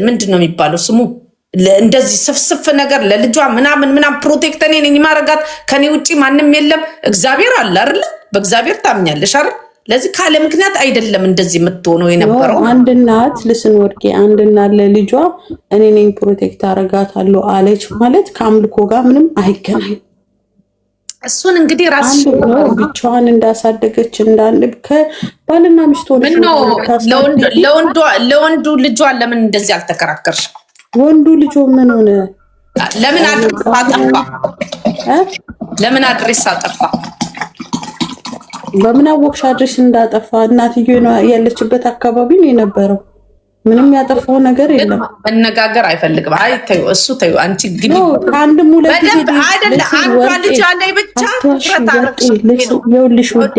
ምንድን ነው የሚባለው ስሙ እንደዚህ ስፍስፍ ነገር ለልጇ ምናምን ፕሮቴክት እኔ ነኝ ማረጋት። ከኔ ውጪ ማንም የለም። እግዚአብሔር አለ አይደል? በእግዚአብሔር ታምኛለሽ አይደል? ለዚህ ካለ ምክንያት አይደለም እንደዚህ የምትሆነው የነበረው። አንድ እናት ልስን ወርቄ፣ አንድ እናት ለልጇ እኔ ነኝ ፕሮቴክት አረጋታለሁ አለች ማለት ከአምልኮ ጋር ምንም አይገናኝ። እሱን እንግዲህ ራስሽ ብቻዋን እንዳሳደገች እንዳንብ ከባልና ሚስት ሆነች ለወንዱ ልጇ ለምን እንደዚህ አልተከራከርሽ? ወንዱ ልጆ ምን ሆነ? ለምን አድሬስ አጠፋ? በምን አወቅሽ አድሬስ እንዳጠፋ? እናትዬ ያለችበት አካባቢ ነው የነበረው። ምንም ያጠፋው ነገር የለም። መነጋገር አይፈልግም። አይ ተይው፣ እሱ ተይው። አንቺ ግቢ ከአንድም ሁለት ጊዜ አይደለ አንዷ ልጅ አለኝ ብቻ ይኸውልሽ ውዴ፣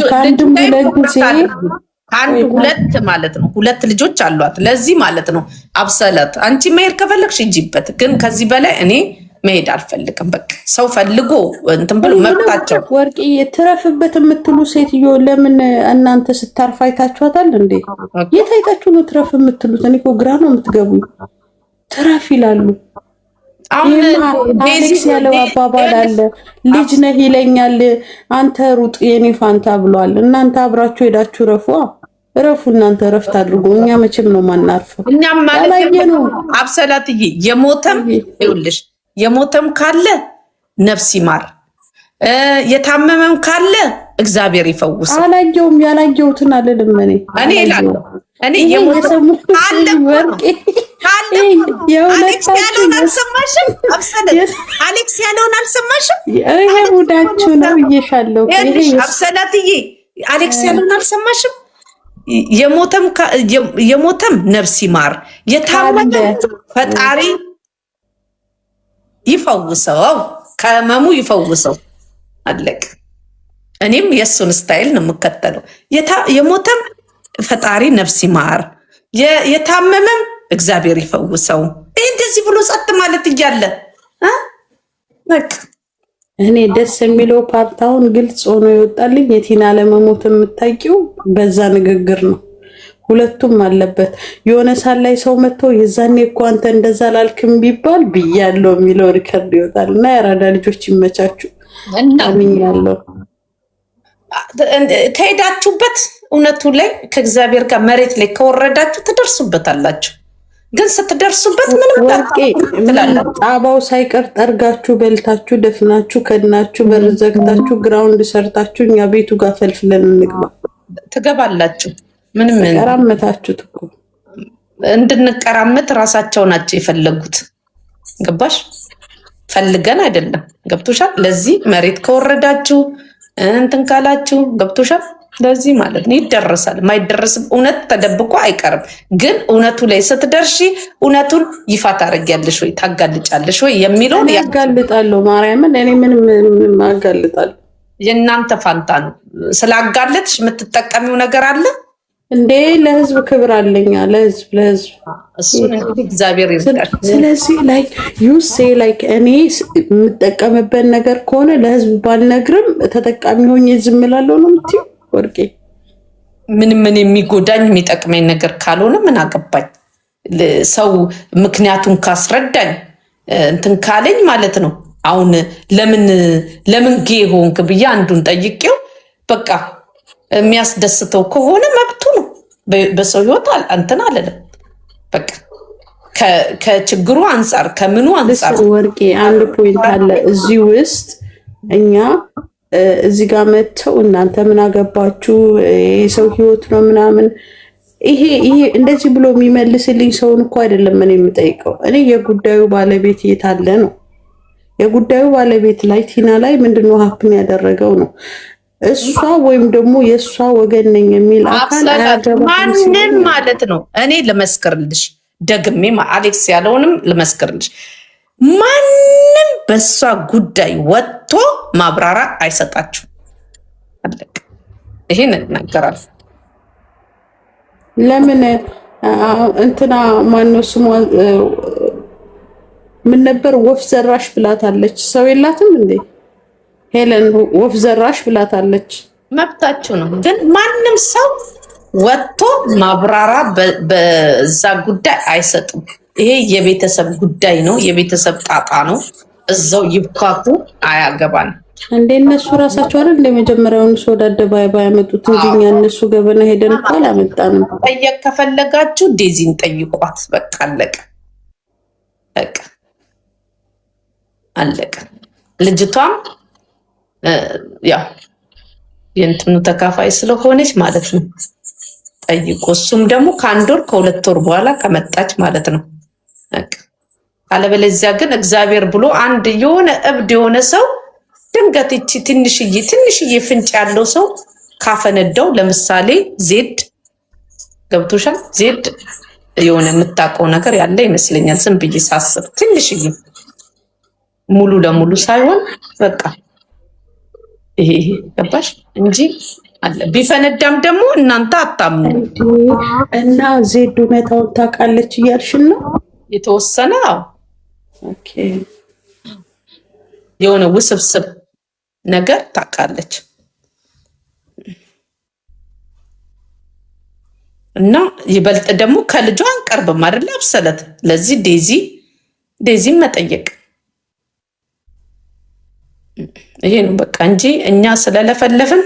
ከአንድም ሁለት ጊዜ አንድ ሁለት ማለት ነው። ሁለት ልጆች አሏት። ለዚህ ማለት ነው አብሰላት። አንቺ መሄድ ከፈለግሽ ሂጂበት፣ ግን ከዚህ በላይ እኔ መሄድ አልፈልግም። በቃ ሰው ፈልጎ እንትን ብሎ መብታቸው። ወርቂ ትረፍበት የምትሉ ሴትዮ ለምን እናንተ ስታርፍ አይታችኋታል እንዴ? የት አይታችሁ ነው ትረፍ የምትሉት? እኔ እኮ ግራ ነው የምትገቡኝ። ትረፍ ይላሉ። አሌክስ ያለው አባባል አለ። ልጅ ነህ ይለኛል፣ አንተ ሩጥ የኔ ፋንታ ብሏል። እናንተ አብራችሁ ሄዳችሁ ረፉ። እናንተ ረፍት አድርጎ እኛ መቼም ነው ማናርፈው። እኛም ማለት ነው አብሰላትዬ የሞተም ካለ ነፍስ ይማር፣ የታመመም ካለ እግዚአብሔር ይፈውስ። አላየውም። ያላየሁትን አልልም እኔ እላለሁ። እኔ የሞተም ካለ አሌክስ ያለውን አልሰማሽም? አሌክስ ያለውን አልሰማሽም? ይሄ ሙዳችሁ ነው እየሻለው። አብሰላትዬ አሌክስ ያለውን አልሰማሽም? የሞተም ነፍስ ይማር፣ የታመመ ፈጣሪ ይፈውሰው፣ ከህመሙ ይፈውሰው። አለቅ። እኔም የእሱን ስታይል ነው የምከተለው። የሞተም ፈጣሪ ነፍስ ይማር፣ የታመመም እግዚአብሔር ይፈውሰው። ይህ እንደዚህ ብሎ ጸጥ ማለት እያለ እኔ ደስ የሚለው ፓርታውን ግልጽ ሆኖ ይወጣልኝ። የቲና ለመሞት የምታውቂው በዛ ንግግር ነው። ሁለቱም አለበት። የሆነ ሳል ላይ ሰው መጥቶ የዛኔ እኮ አንተ እንደዛ ላልክም ቢባል ብያለሁ የሚለው ሪከርድ ይወጣል። እና የአራዳ ልጆች ይመቻችሁ። አምኛለሁ። ከሄዳችሁበት እውነቱ ላይ ከእግዚአብሔር ጋር መሬት ላይ ከወረዳችሁ ትደርሱበታላችሁ። ግን ስትደርሱበት ምንም ጣባው ሳይቀር ጠርጋችሁ በልታችሁ ደፍናችሁ ከድናችሁ በር ዘግታችሁ ግራውንድ ሰርታችሁ እኛ ቤቱ ጋር ፈልፍለን እንግባ ትገባላችሁ። ምንም ቀራመታችሁት እኮ እንድንቀራመት ራሳቸው ናቸው የፈለጉት። ገባሽ? ፈልገን አይደለም። ገብቶሻል? ለዚህ መሬት ከወረዳችሁ እንትን ካላችሁ ገብቶሻል? ለዚህ ማለት ነው ይደረሳል። ማይደረስም እውነት ተደብቆ አይቀርም። ግን እውነቱ ላይ ስትደርሺ እውነቱን ይፋ ታደርጊያለሽ ወይ ታጋልጫለሽ ወይ የሚለውን ያጋልጣለሁ። ማርያምን እኔ ምንም አጋልጣለሁ። የእናንተ ፋንታ ነው። ስላጋለጥሽ የምትጠቀሚው ነገር አለ እንዴ? ለህዝብ ክብር አለኛ። ለህዝብ እሱን እንግዲህ እግዚአብሔር ይርዳል። ስለዚህ ላይክ ዩሴ ላይክ እኔ የምጠቀምበት ነገር ከሆነ ለህዝብ ባልነግርም ተጠቃሚ ሆኜ ዝም እላለሁ ነው የምትይው ወርቄ? ምን የሚጎዳኝ የሚጠቅመኝ ነገር ካልሆነ ምን አገባኝ? ሰው ምክንያቱን ካስረዳኝ እንትን ካለኝ ማለት ነው። አሁን ለምን ጌ ሆንክ ብዬ አንዱን ጠይቄው በቃ የሚያስደስተው ከሆነ መብቱ ነው። በሰው ህይወት እንትን አለለም። በቃ ከችግሩ አንጻር ከምኑ አንጻር ወርቄ አንድ ፖይንት አለ እዚህ ውስጥ እኛ እዚህ ጋር መጥተው እናንተ ምን አገባችሁ የሰው ህይወት ነው ምናምን ይሄ እንደዚህ ብሎ የሚመልስልኝ ሰውን እኮ አይደለም እኔ የምጠይቀው። እኔ የጉዳዩ ባለቤት የታለ ነው። የጉዳዩ ባለቤት ላይ ቲና ላይ ምንድነው ሀፕን ያደረገው ነው። እሷ ወይም ደግሞ የእሷ ወገን ነኝ የሚል አካል ማንም ማለት ነው። እኔ ልመስክርልሽ ደግሜ አሌክስ ያለውንም ልመስክርልሽ፣ ማንም በእሷ ጉዳይ ወጥቶ ማብራሪያ አይሰጣችሁ። አለቅ ይሄን እናገራል። ለምን እንትና ማነው ስሟ ምን ነበር? ወፍ ዘራሽ ብላታለች። ሰው የላትም እንዴ ሄለን? ወፍ ዘራሽ ብላታለች። መብታችሁ ነው። ግን ማንም ሰው ወጥቶ ማብራሪያ በዛ ጉዳይ አይሰጡም። ይሄ የቤተሰብ ጉዳይ ነው፣ የቤተሰብ ጣጣ ነው። እዛው ይብካቱ፣ አያገባን። እንደ እነሱ ራሳቸው አይደል እንደ መጀመሪያውን ሰው ወደ አደባባይ ያመጡት እንጂ እኛ እነሱ ገበና ሄደን እኮ አላመጣንም። ጠየቅ ከፈለጋችሁ ዴዚን ጠይቋት። በቃ አለቀ፣ በቃ አለቀ። ልጅቷም ያው የእንትኑ ተካፋይ ስለሆነች ማለት ነው ጠይቆ፣ እሱም ደግሞ ከአንድ ወር ከሁለት ወር በኋላ ከመጣች ማለት ነው። አለበለዚያ ግን እግዚአብሔር ብሎ አንድ የሆነ እብድ የሆነ ሰው ድንገት እቺ ትንሽዬ ፍንጭ ያለው ሰው ካፈነዳው፣ ለምሳሌ ዜድ ገብቶሻል? ዜድ የሆነ የምታውቀው ነገር ያለ ይመስለኛል። ዝም ብዬ ሳስብ ትንሽዬ ሙሉ ለሙሉ ሳይሆን በቃ ይሄ ገባሽ እንጂ አለ። ቢፈነዳም ደግሞ እናንተ አታምኑ እና ዜድ እውነታውን ታውቃለች እያልሽን ነው? የተወሰነ ኦኬ፣ የሆነ ውስብስብ ነገር ታውቃለች እና ይበልጥ ደግሞ ከልጇ አንቀርብም አይደል? አብሰለት። ለዚህ ዴዚም መጠየቅ ይሄ ነው በቃ እንጂ እኛ ስለለፈለፍን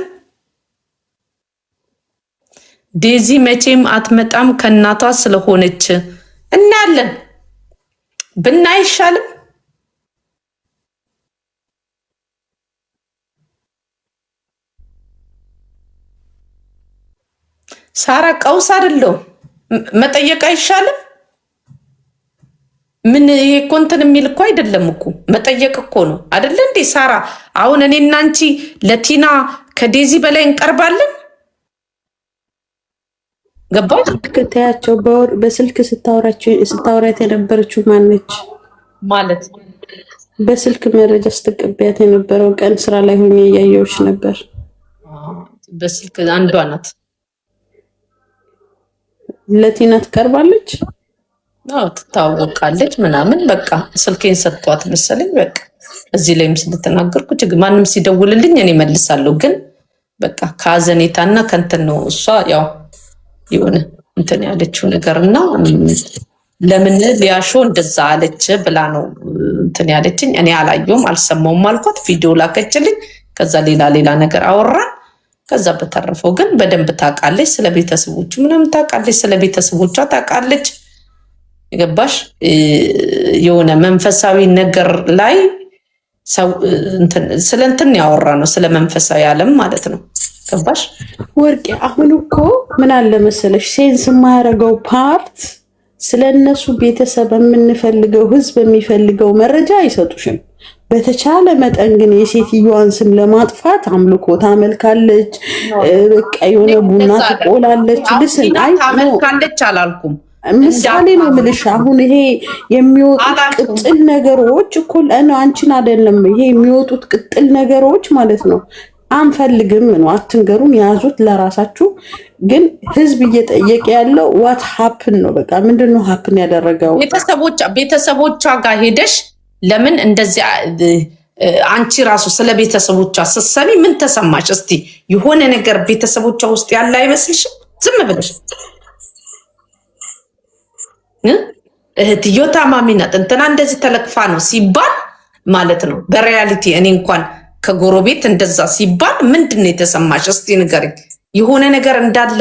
ዴዚ መቼም አትመጣም ከእናቷ ስለሆነች እናያለን። ብናይ አይሻልም? ሳራ ቀውስ አይደለው መጠየቅ አይሻልም? ምን ይሄ እኮ እንትን የሚል እኮ አይደለም እኮ መጠየቅ እኮ ነው አይደለ እንዴ? ሳራ አሁን እኔና አንቺ ለቲና ከዴዚ በላይ እንቀርባለን? ገባሽ? ከተያቸው በስልክ ስታወራት የነበረችው ማነች ማለት? በስልክ መረጃ ስትቀበያት የነበረው ቀን ስራ ላይ ሆኜ እያየሁሽ ነበር። በስልክ አንዷ ናት። ለቲና ትቀርባለች? አዎ ትታወቃለች ምናምን። በቃ ስልኬን ሰጥቷት መሰለኝ። በቃ እዚህ ላይም ስለተናገርኩ ማንም ሲደውልልኝ እኔ መልሳለሁ። ግን በቃ ከአዘኔታና ከንትን ነው እሷ ያው የሆነ እንትን ያለችው ነገርና ለምን ሊያሾ እንደዛ አለች ብላ ነው እንትን ያለችኝ። እኔ አላየውም አልሰማውም አልኳት። ቪዲዮ ላከችልኝ። ከዛ ሌላ ነገር አወራን። ከዛ በተረፈው ግን በደንብ ታውቃለች፣ ስለ ቤተሰቦቹ ምናምን ታውቃለች፣ ስለ ቤተሰቦቿ ታውቃለች። የገባሽ የሆነ መንፈሳዊ ነገር ላይ ስለ እንትን ያወራ ነው፣ ስለ መንፈሳዊ ዓለም ማለት ነው። ገባሽ ወርቄ? አሁን እኮ ምን አለ መሰለሽ ሴንስ የማያደርገው ፓርት ስለ እነሱ ቤተሰብ የምንፈልገው ህዝብ የሚፈልገው መረጃ አይሰጡሽም። በተቻለ መጠን ግን የሴትዮዋን ስም ለማጥፋት አምልኮ ታመልካለች፣ በቃ የሆነ ቡና ትቆላለች። ልስን አይ ታመልካለች አላልኩም፣ ምሳሌ ነው የምልሽ። አሁን ይሄ የሚወጡት ቅጥል ነገሮች እኮ አንቺን አይደለም፣ ይሄ የሚወጡት ቅጥል ነገሮች ማለት ነው አንፈልግም ነው። አትንገሩን፣ ያዙት ለራሳችሁ። ግን ህዝብ እየጠየቀ ያለው ዋት ሀፕን ነው። በቃ ምንድነው ሀፕን ያደረገው? ቤተሰቦቿ ጋር ሄደሽ ለምን እንደዚህ አንቺ ራሱ ስለ ቤተሰቦቿ ስትሰሚ ምን ተሰማሽ? እስቲ የሆነ ነገር ቤተሰቦቿ ውስጥ ያለ አይመስልሽም? ዝም ብለሽ እህትዮ ታማሚ ናት እንትና እንደዚህ ተለክፋ ነው ሲባል ማለት ነው። በሪያሊቲ እኔ እንኳን ከጎረቤት እንደዛ ሲባል ምንድን ነው የተሰማሽ? እስቲ ንገሪኝ። የሆነ ነገር እንዳለ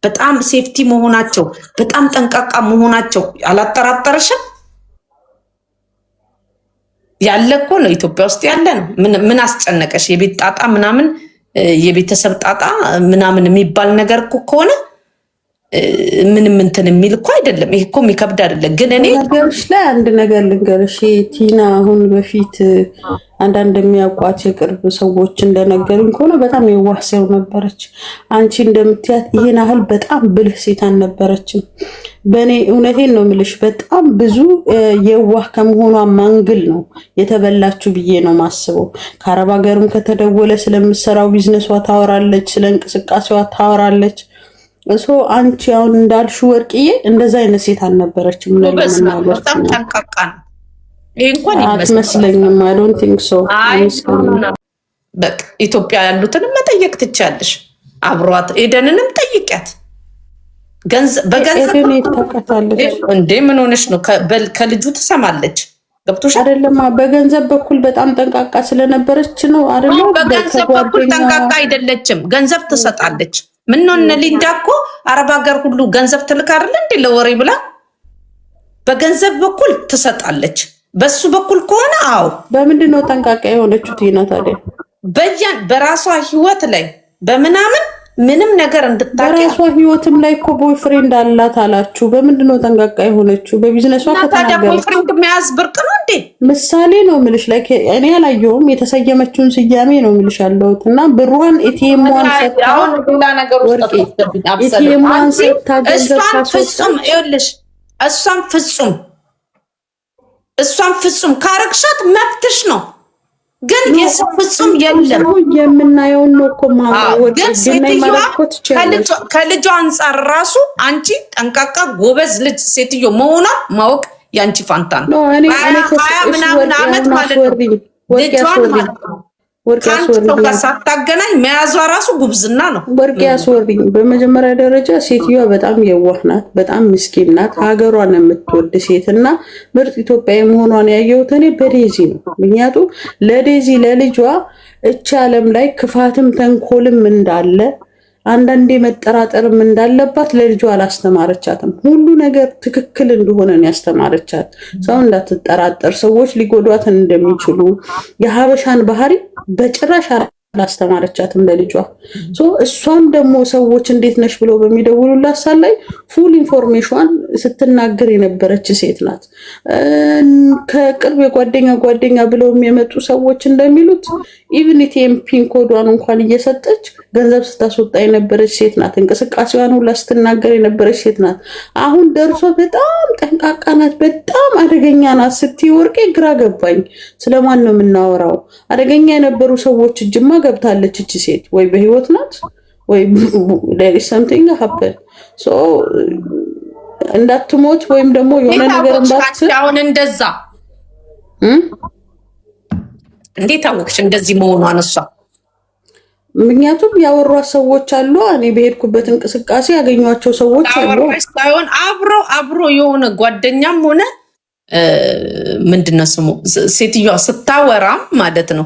በጣም ሴፍቲ መሆናቸው በጣም ጠንቃቃ መሆናቸው አላጠራጠረሽም? ያለ እኮ ነው ኢትዮጵያ ውስጥ ያለ ነው። ምን አስጨነቀሽ? የቤት ጣጣ ምናምን የቤተሰብ ጣጣ ምናምን የሚባል ነገር እኮ ከሆነ ምንም እንትን የሚል እኮ አይደለም። ይሄ እኮ የሚከብድ አይደለም። ግን እኔ ነገርሽ ላይ አንድ ነገር ልንገርሽ ቲና፣ አሁን በፊት አንዳንድ የሚያውቋት የቅርብ ሰዎች እንደነገሩኝ ከሆነ በጣም የዋህ ሰው ነበረች። አንቺ እንደምትያት ይሄን ያህል በጣም ብልህ ሴት አልነበረችም። በእኔ እውነቴን ነው የምልሽ፣ በጣም ብዙ የዋህ ከመሆኗ ማንግል ነው የተበላችሁ ብዬ ነው ማስበው። ከአረብ ሀገርም ከተደወለ ስለምሰራው ቢዝነሷ ታወራለች፣ ስለ እንቅስቃሴዋ ታወራለች። እሱ አንቺ አሁን እንዳልሹ ወርቅዬ እንደዛ አይነት ሴት አልነበረችም። በጣም ጠንቃቃ ነው። ይሄ እንኳን አትመስለኝም። አይ ዶንት ቲንክ ሶ። በቃ ኢትዮጵያ ያሉትንም መጠየቅ ትቻለሽ። አብሯት ኤደንንም ጠይቂያት። በገንዘብ እንዴ ምን ሆነሽ ነው? ከልጁ ትሰማለች። ገብቶሽ አይደለም? በገንዘብ በኩል በጣም ጠንቃቃ ስለነበረች ነው አይደለም? በገንዘብ በኩል ጠንቃቃ አይደለችም። ገንዘብ ትሰጣለች። ምን ነው እነ ሊንዳ እኮ አረብ ሀገር ሁሉ ገንዘብ ትልክ አይደለ እንዴ ለወሬ ብላ። በገንዘብ በኩል ትሰጣለች። በሱ በኩል ከሆነ አዎ። በምንድን ነው ጠንቃቃ የሆነችው ቲና ታዲያ? በራሷ ህይወት ላይ በምናምን ምንም ነገር እንድታውቂ። በራሷ ህይወትም ላይ እኮ ቦይፍሬንድ አላት አላችሁ። በምንድን ነው ጠንቃቃ የሆነችው? በቢዝነሷ ከተናገረች ቦይፍሬንድ መያዝ ብርቅ ነው እንዴ? ምሳሌ ነው ምልሽ። ላይ እኔ አላየሁም፣ የተሰየመችውን ስያሜ ነው ምልሽ ያለሁት። እና ብሯን ኤቲኤምዋን ሰጥታ ሌላ ነገር ውስጥ ኤቲኤምዋን ሰጥታ ገንዘብ ፍጹም ይኸውልሽ፣ እሷን ፍጹም ካረግሻት መብትሽ ነው። ግን የሰው ፍጹም የለም። የምናየውን ነው እኮ ከልጇ አንጻር ራሱ አንቺ ጠንቃቃ ጎበዝ ልጅ ሴትዮ መሆኗ ማወቅ የአንቺ ፋንታ ነው። ሀያ ምናምን ዓመት ማለት ነው ልጇን ማለት ነው ከአንቺ ጋር ሳታገናኝ መያዟ ራሱ ጉብዝና ነው። ወርቅ ያስወርኝ። በመጀመሪያ ደረጃ ሴትዮዋ በጣም የዋህ ናት፣ በጣም ምስኪን ናት፣ ሀገሯን የምትወድ ሴት እና ምርጥ ኢትዮጵያዊ መሆኗን ያየሁት እኔ በዴዚ ነው። ምክንያቱም ለዴዚ ለልጇ እቺ ዓለም ላይ ክፋትም ተንኮልም እንዳለ አንዳንዴ መጠራጠርም እንዳለባት ለልጇ አላስተማረቻትም። ሁሉ ነገር ትክክል እንደሆነ ነው ያስተማረቻት። ሰው እንዳትጠራጠር፣ ሰዎች ሊጎዷት እንደሚችሉ የሀበሻን ባህሪ በጭራሽ አላስተማረቻትም ለልጇ። እሷም ደግሞ ሰዎች እንዴት ነሽ ብለው በሚደውሉላት ሳት ላይ ፉል ኢንፎርሜሽን ስትናገር የነበረች ሴት ናት። ከቅርብ ጓደኛ ብለው የመጡ ሰዎች እንደሚሉት ኢቭን ኢቲኤም ፒን ኮዷን እንኳን እየሰጠች ገንዘብ ስታስወጣ የነበረች ሴት ናት። እንቅስቃሴዋን ሁላ ስትናገር የነበረች ሴት ናት። አሁን ደርሶ በጣም ጠንቃቃ ናት፣ በጣም አደገኛ ናት ስትይ ወርቄ ግራ ገባኝ። ስለማን ነው የምናወራው? አደገኛ የነበሩ ሰዎች እጅማ ገብታለች እቺ ሴት። ወይ በህይወት ናት ወይ there is something happen እንዳትሞት ወይም ደግሞ የሆነ ነገር እንዳትል። አሁን እንደዛ እንዴት አወቅሽ እንደዚህ መሆኗን እሷ? ምክንያቱም ያወሯት ሰዎች አሉ። እኔ በሄድኩበት እንቅስቃሴ ያገኟቸው ሰዎች አሉ። ሳይሆን አብሮ የሆነ ጓደኛም ሆነ ምንድነው ስሙ ሴትዮዋ ስታወራም ማለት ነው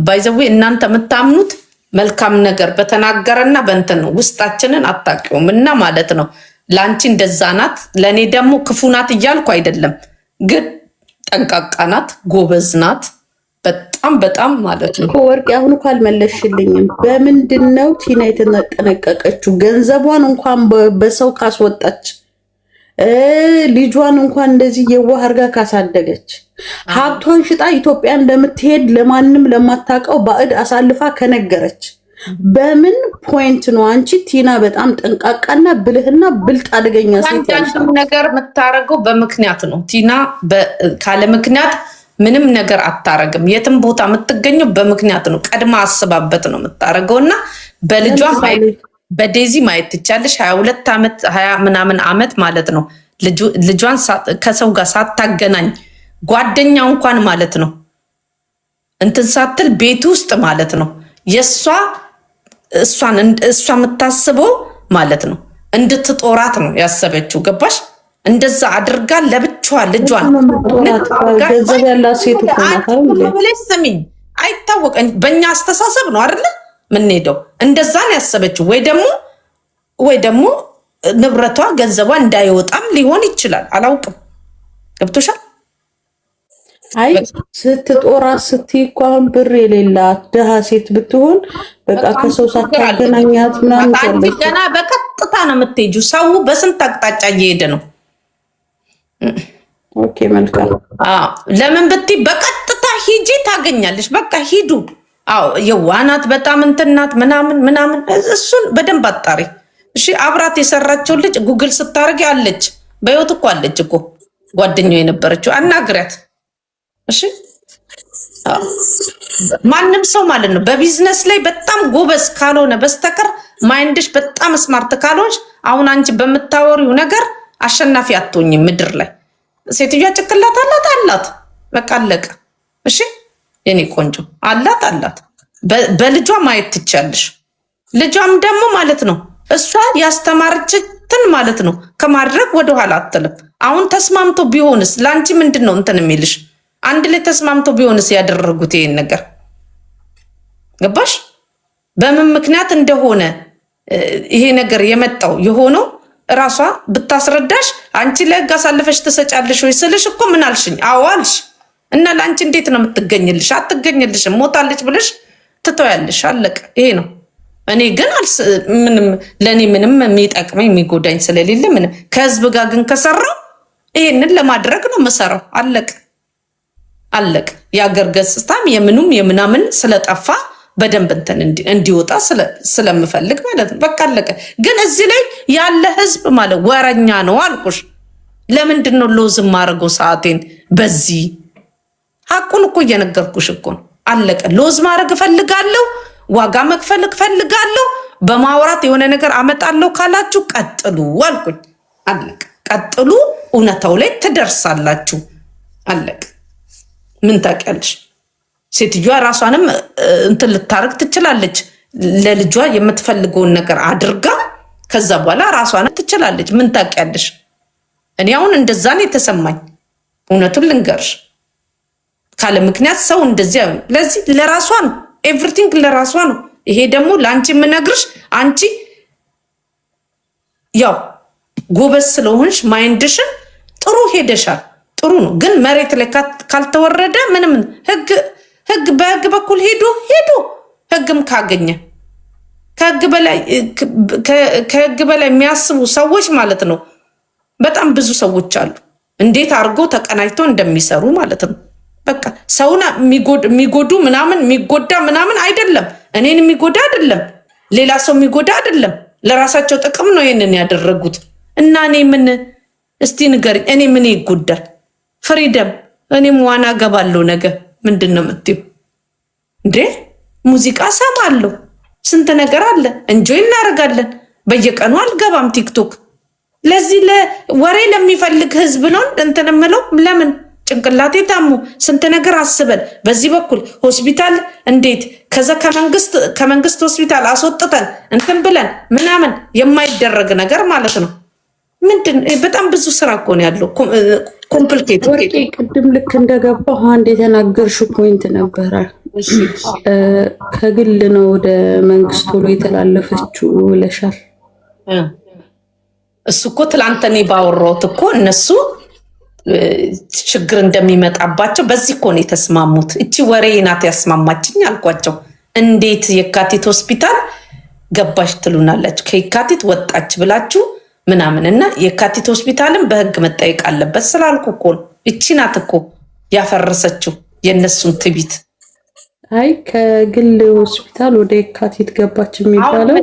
ባይዘዌ እናንተ የምታምኑት መልካም ነገር በተናገረና በእንትን ነው። ውስጣችንን አታውቂውም እና ማለት ነው። ለአንቺ እንደዛ ናት፣ ለእኔ ደግሞ ክፉ ናት እያልኩ አይደለም። ግን ጠንቃቃ ናት፣ ጎበዝ ናት። በጣም ማለት ነው። ወርቅ አሁን እኮ አልመለስሽልኝም። በምንድን ነው ቲና የተጠነቀቀችው? ገንዘቧን እንኳን በሰው ካስወጣች ልጇን እንኳን እንደዚህ የዋህ አድርጋ ካሳደገች ሀብቷን ሽጣ ኢትዮጵያ እንደምትሄድ ለማንም ለማታውቀው ባዕድ አሳልፋ ከነገረች በምን ፖይንት ነው አንቺ ቲና በጣም ጠንቃቃና ብልህና ብልጥ አደገኛ ሴት ያንቺ ነገር የምታረገው በምክንያት ነው። ቲና ካለ ምክንያት ምንም ነገር አታረግም። የትም ቦታ የምትገኘው በምክንያት ነው። ቀድማ አስባበት ነው የምታረገውና በልጇ በዴዚ ማየት ትቻለሽ። 22 ዓመት 20 ምናምን ዓመት ማለት ነው ልጇን ከሰው ጋር ሳታገናኝ ጓደኛ እንኳን ማለት ነው እንትን ሳትል ቤት ውስጥ ማለት ነው እሷ የምታስበው ማለት ነው እንድትጦራት ነው ያሰበችው። ገባሽ? እንደዛ አድርጋ ለብቻዋ ልጇን ገንዘብ ያላት ሴት እኮ ናት አይደል? ስሚኝ፣ አይታወቅም። በእኛ አስተሳሰብ ነው አይደል ምንሄደው። እንደዛ ነው ያሰበችው። ወይ ደግሞ ንብረቷ ገንዘቧ እንዳይወጣም ሊሆን ይችላል። አላውቅም። ገብቶሻል? አይ ስትጦራ ስትይ እኮ አሁን ብር የሌላት ድሃ ሴት ብትሆን በቃ ከሰው ሳታገናኛት ምናምን አንቺ ገና በቀጥታ ነው የምትሄጂው። ሰው በስንት አቅጣጫ እየሄደ ነው። ኦኬ መልካም። ለምን ብትይ በቀጥታ ሂጂ ታገኛለሽ። በቃ ሂዱ። አዎ የዋናት በጣም እንትናት ምናምን እሱን በደንብ አጣሪ። እሺ አብራት የሰራችው ልጅ ጉግል ስታደርጊ አለች። በህይወት እኮ አለች እኮ ጓደኛው የነበረችው። አናግሪያት። እሺ ማንም ሰው ማለት ነው በቢዝነስ ላይ በጣም ጎበዝ ካልሆነ በስተቀር ማይንድሽ በጣም ስማርት ካልሆንሽ አሁን አንቺ በምታወሪው ነገር አሸናፊ አትሆኝም ምድር ላይ። ሴትዮዋ ጭቅላት አላት በቃ አለቀ። እሺ የኔ ቆንጆ አላት በልጇ ማየት ትቻለሽ። ልጇም ደግሞ ማለት ነው እሷ ያስተማረችትን ማለት ነው ከማድረግ ወደኋላ አትልም። አሁን ተስማምቶ ቢሆንስ ለአንቺ ምንድን ነው እንትን የሚልሽ? አንድ ላይ ተስማምቶ ቢሆንስ ያደረጉት ይሄን ነገር ገባሽ? በምን ምክንያት እንደሆነ ይሄ ነገር የመጣው የሆነው እራሷ ብታስረዳሽ። አንቺ ለህግ አሳልፈሽ ትሰጫለሽ ወይ ስልሽ እኮ ምን አልሽኝ? አዎ አልሽ። እና ለአንቺ እንዴት ነው የምትገኝልሽ? አትገኝልሽም። ሞታለች ብለሽ ትተያለሽ። አለቀ። ይሄ ነው። እኔ ግን ለእኔ ምንም የሚጠቅመኝ የሚጎዳኝ ስለሌለ ምንም። ከህዝብ ጋር ግን ከሰራው ይሄንን ለማድረግ ነው መሰራው። አለቅ የአገር ገጽታም የምኑም የምናምን ስለጠፋ በደንብ እንትን እንዲወጣ ስለምፈልግ ማለት ነው። በቃ አለቀ። ግን እዚህ ላይ ያለ ህዝብ ማለት ወረኛ ነው አልኩሽ። ለምንድን ነው ሎዝ ማድረገው ሰዓቴን በዚህ? ሀቁን እኮ እየነገርኩሽ እኮ ነው። አለቀ። ሎዝ ማድረግ እፈልጋለሁ፣ ዋጋ መክፈል እፈልጋለሁ፣ በማውራት የሆነ ነገር አመጣለሁ ካላችሁ ቀጥሉ አልኩኝ። አለቀ። ቀጥሉ፣ እውነታው ላይ ትደርሳላችሁ። አለቀ። ምን ታውቂያለሽ? ሴትዮዋ ራሷንም እንትን ልታረግ ትችላለች። ለልጇ የምትፈልገውን ነገር አድርጋ ከዛ በኋላ ራሷንም ትችላለች። ምን ታውቂያለሽ? እኔ አሁን እንደዛ ነው የተሰማኝ። እውነቱን ልንገርሽ፣ ካለ ምክንያት ሰው እንደዚያ ለዚህ ለራሷ ነው፣ ኤቭሪቲንግ ለራሷ ነው። ይሄ ደግሞ ለአንቺ የምነግርሽ አንቺ ያው ጎበዝ ስለሆንሽ ማይንድሽን ጥሩ ሄደሻል። ጥሩ ነው። ግን መሬት ላይ ካልተወረደ ምንም ህግ በህግ በኩል ሄዱ ህግም ካገኘ ከህግ በላይ የሚያስቡ ሰዎች ማለት ነው በጣም ብዙ ሰዎች አሉ። እንዴት አድርገው ተቀናጅተው እንደሚሰሩ ማለት ነው። በቃ ሰውና የሚጎዱ ምናምን የሚጎዳ ምናምን አይደለም። እኔን የሚጎዳ አይደለም፣ ሌላ ሰው የሚጎዳ አይደለም። ለራሳቸው ጥቅም ነው ይሄንን ያደረጉት። እና እኔ ምን እስቲ ንገሪኝ፣ እኔ ምን ይጎዳል? ፍሪደም እኔም ዋና ገባለሁ ነገ። ምንድን ነው የምትይው እንዴ? ሙዚቃ ሰማለሁ፣ ስንት ነገር አለ፣ እንጆይ እናደርጋለን። በየቀኑ አልገባም ቲክቶክ። ለዚህ ለወሬ ለሚፈልግ ህዝብ ነው እንትን የምለው። ለምን ጭንቅላቴ ታሙ ስንት ነገር አስበን በዚህ በኩል ሆስፒታል እንዴት ከዛ ከመንግስት ሆስፒታል አስወጥተን እንትን ብለን ምናምን የማይደረግ ነገር ማለት ነው። ምንድን በጣም ብዙ ስራ እኮ ነው ያለው። ኮምፕሊኬት ወርቄ ቅድም ልክ እንደገባሁ አንድ የተናገርሽው ፖይንት ነበረ። ከግል ነው ወደ መንግስት ቶሎ የተላለፈችው ብለሻል። እሱ እኮ ትላንት እኔ ባወራሁት እኮ እነሱ ችግር እንደሚመጣባቸው በዚህ እኮ ነው የተስማሙት። እቺ ወሬ ናት ያስማማችኝ አልኳቸው። እንዴት የካቲት ሆስፒታል ገባሽ ትሉናላችሁ? ከየካቲት ወጣች ብላችሁ ምናምን እና የካቲት ሆስፒታልን በህግ መጠየቅ አለበት ስላልኩ እኮ ነው። እቺ ናት እኮ ያፈረሰችው የእነሱን ትቢት። አይ ከግል ሆስፒታል ወደ የካቲት ገባች የሚባለው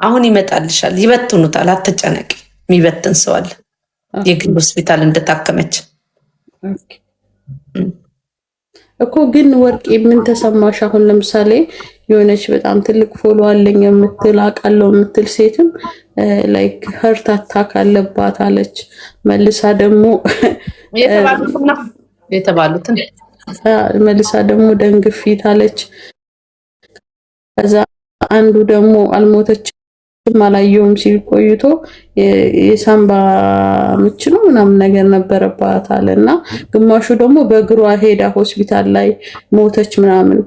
አሁን ይመጣልሻል። ይበትኑታል፣ አትጨነቂ። የሚበትን ሰው አለ። የግል ሆስፒታል እንደታከመች እኮ። ግን ወርቄ ምን ተሰማሽ? አሁን ለምሳሌ የሆነች በጣም ትልቅ ፎሎ አለኝ የምትል አውቃለሁ የምትል ሴትም ላይክ ሀርት አታክ አለባት አለች። መልሳ ደግሞ የተባሉትን መልሳ ደግሞ ደም ግፊት አለች። ከዛ አንዱ ደግሞ አልሞተችም አላየውም ሲል ቆይቶ የሳምባ ምች ነው ምናምን ነገር ነበረባት አለ እና ግማሹ ደግሞ በእግሯ ሄዳ ሆስፒታል ላይ ሞተች ምናምን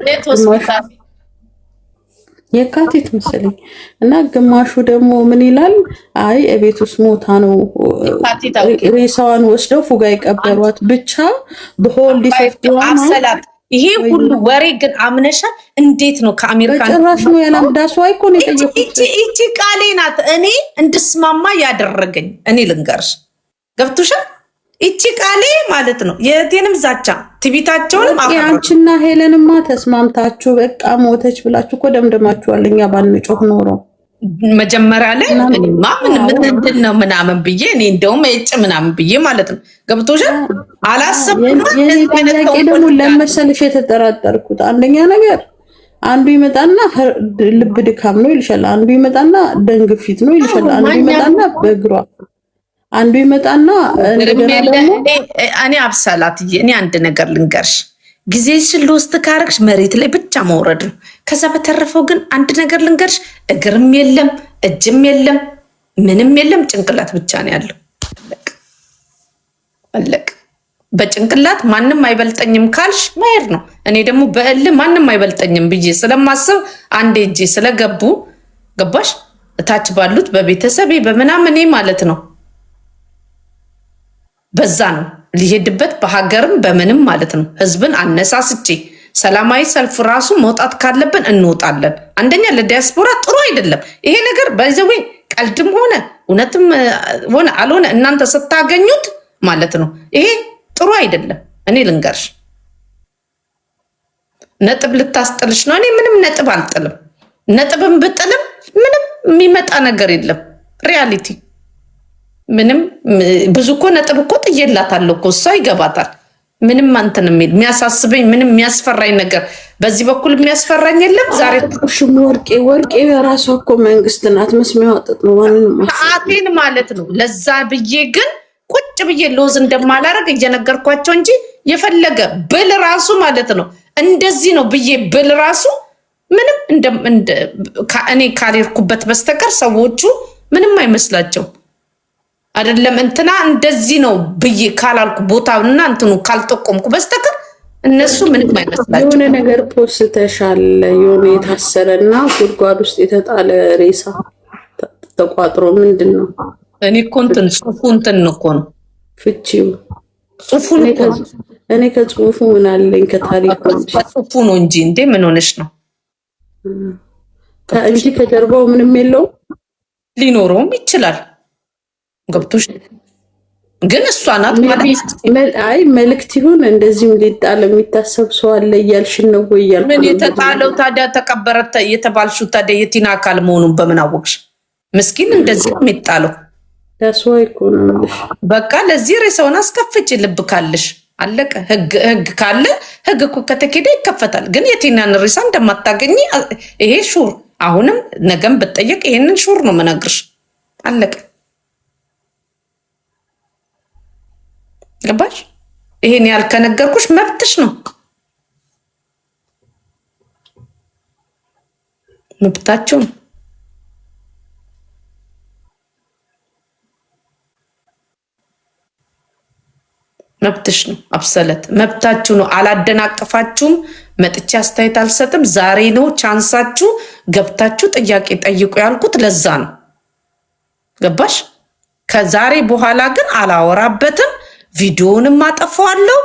የካቲት መሰለኝ። እና ግማሹ ደግሞ ምን ይላል? አይ እቤት ውስጥ ሞታ ነው ሬሳዋን ወስደው ፉጋ የቀበሯት ብቻ በሆል ዲሰፍት። ይሄ ሁሉ ወሬ ግን አምነሻል? እንዴት ነው ከአሜሪካን ጭራሽ ነው ያላምዳሱ አይኮ ነው የጠየቁት። እቺ ቃሌ ናት እኔ እንድስማማ ያደረገኝ። እኔ ልንገርሽ፣ ገብቶሻል? እቺ ቃሌ ማለት ነው የቴንም ዛቻ ትቢታቸውን አንቺና ሄለንማ ተስማምታችሁ በቃ ሞተች ብላችሁ እኮ ደምደማችኋል። እኛ ባንጮህ ኖሮ መጀመሪያ ላይ እኔማ ምንድን ነው ምናምን ብዬ እኔ እንደውም እጭ ምናምን ብዬ ማለት ነው። ገብቶሻል? አላሰብኩም። ጥያቄ ደግሞ ለመሰልሽ የተጠራጠርኩት አንደኛ ነገር አንዱ ይመጣና ልብ ድካም ነው ይልሻል፣ አንዱ ይመጣና ደም ግፊት ነው ይልሻል፣ አንዱ ይመጣና በእግሯ አንዱ ይመጣና እኔ አብሳላትዬ እኔ አንድ ነገር ልንገርሽ፣ ጊዜሽን ልወስድ ካረግሽ መሬት ላይ ብቻ መውረድ ነው። ከዛ በተረፈው ግን አንድ ነገር ልንገርሽ፣ እግርም የለም እጅም የለም ምንም የለም፣ ጭንቅላት ብቻ ነው ያለው። አለቅ በጭንቅላት ማንም አይበልጠኝም ካልሽ መሄድ ነው። እኔ ደግሞ በእል ማንም አይበልጠኝም ብዬ ስለማስብ አንዴ እጄ ስለገቡ ገባሽ እታች ባሉት በቤተሰቤ በምናምኔ ማለት ነው። በዛ ነው ሊሄድበት በሀገርም በምንም ማለት ነው። ህዝብን አነሳስቼ ሰላማዊ ሰልፍ ራሱ መውጣት ካለብን እንወጣለን። አንደኛ ለዲያስፖራ ጥሩ አይደለም ይሄ ነገር። በዚያው ቀልድም ሆነ እውነትም ሆነ አልሆነ እናንተ ስታገኙት ማለት ነው ይሄ ጥሩ አይደለም። እኔ ልንገርሽ ነጥብ ልታስጥልሽ ነው። እኔ ምንም ነጥብ አልጥልም። ነጥብም ብጥልም ምንም የሚመጣ ነገር የለም። ሪያሊቲ ምንም ብዙ እኮ ነጥብ እኮ ጥዬላታለሁ እኮ እሷ ይገባታል። ምንም አንተን የሚል የሚያሳስበኝ ምንም የሚያስፈራኝ ነገር በዚህ በኩል የሚያስፈራኝ የለም። ዛሬ ሽሙ ወርቄ የራሷ እኮ መንግስት ናት። መስሚያ ወጥት ነው አቴን ማለት ነው። ለዛ ብዬ ግን ቁጭ ብዬ ሎዝ እንደማላረግ እየነገርኳቸው እንጂ የፈለገ ብል ራሱ ማለት ነው እንደዚህ ነው ብዬ ብል ራሱ ምንም እኔ ካልሄድኩበት በስተቀር ሰዎቹ ምንም አይመስላቸው። አይደለም እንትና እንደዚህ ነው ብዬ ካላልኩ ቦታውና እንትኑ ካልጠቆምኩ በስተቀር እነሱ ምንም አይመስላቸው። የሆነ ነገር ፖስተሻል፣ የሆነ የታሰረና ጉድጓድ ውስጥ የተጣለ ሬሳ ተቋጥሮ ምንድን ነው? እኔ እኮ እንትን ጽሁፉ እንትን እኮ ነው ፍቺው ጽሁፉን እኮ እኔ ከጽሁፉ ምን አለኝ ከታሪኩ ጽሁፉ ነው እንጂ እንዴ ምን ሆነሽ ነው? እንጂ ከጀርባው ምንም የለውም። ሊኖረውም ይችላል ገብቶሽ ግን እሷ ናት ማለት አይ መልእክት ይሁን እንደዚህም ሊጣል የሚታሰብ ሰው አለ እያልሽን ነው ወይ? እያልኩ ምን የተጣለው ታዲያ ተቀበረተ የተባልሽው ታዲያ የቲና አካል መሆኑን በምን አወቅሽ? ምስኪን እንደዚህ የሚጣለው ዳስዋይ እኮ ነው። በቃ ለዚህ ሬሳውን አስከፍጭ ልብ ካለሽ አለቀ። ህግ ካለ ህግ እኮ ከተኬደ ይከፈታል። ግን የቲናን ሬሳ እንደማታገኝ ይሄ ሹር፣ አሁንም ነገም ብትጠየቅ ይሄንን ሹር ነው መነግርሽ። አለቀ። ገባሽ? ይሄን ያልከነገርኩሽ መብትሽ ነው፣ መብታችሁ ነው። መብትሽ ነው። አብሰለት መብታችሁ ነው። አላደናቅፋችሁም። መጥቼ አስተያየት አልሰጥም። ዛሬ ነው ቻንሳችሁ። ገብታችሁ ጥያቄ ጠይቁ ያልኩት ለዛ ነው። ገባሽ? ከዛሬ በኋላ ግን አላወራበትም። ቪዲዮንም አጠፋዋለሁ።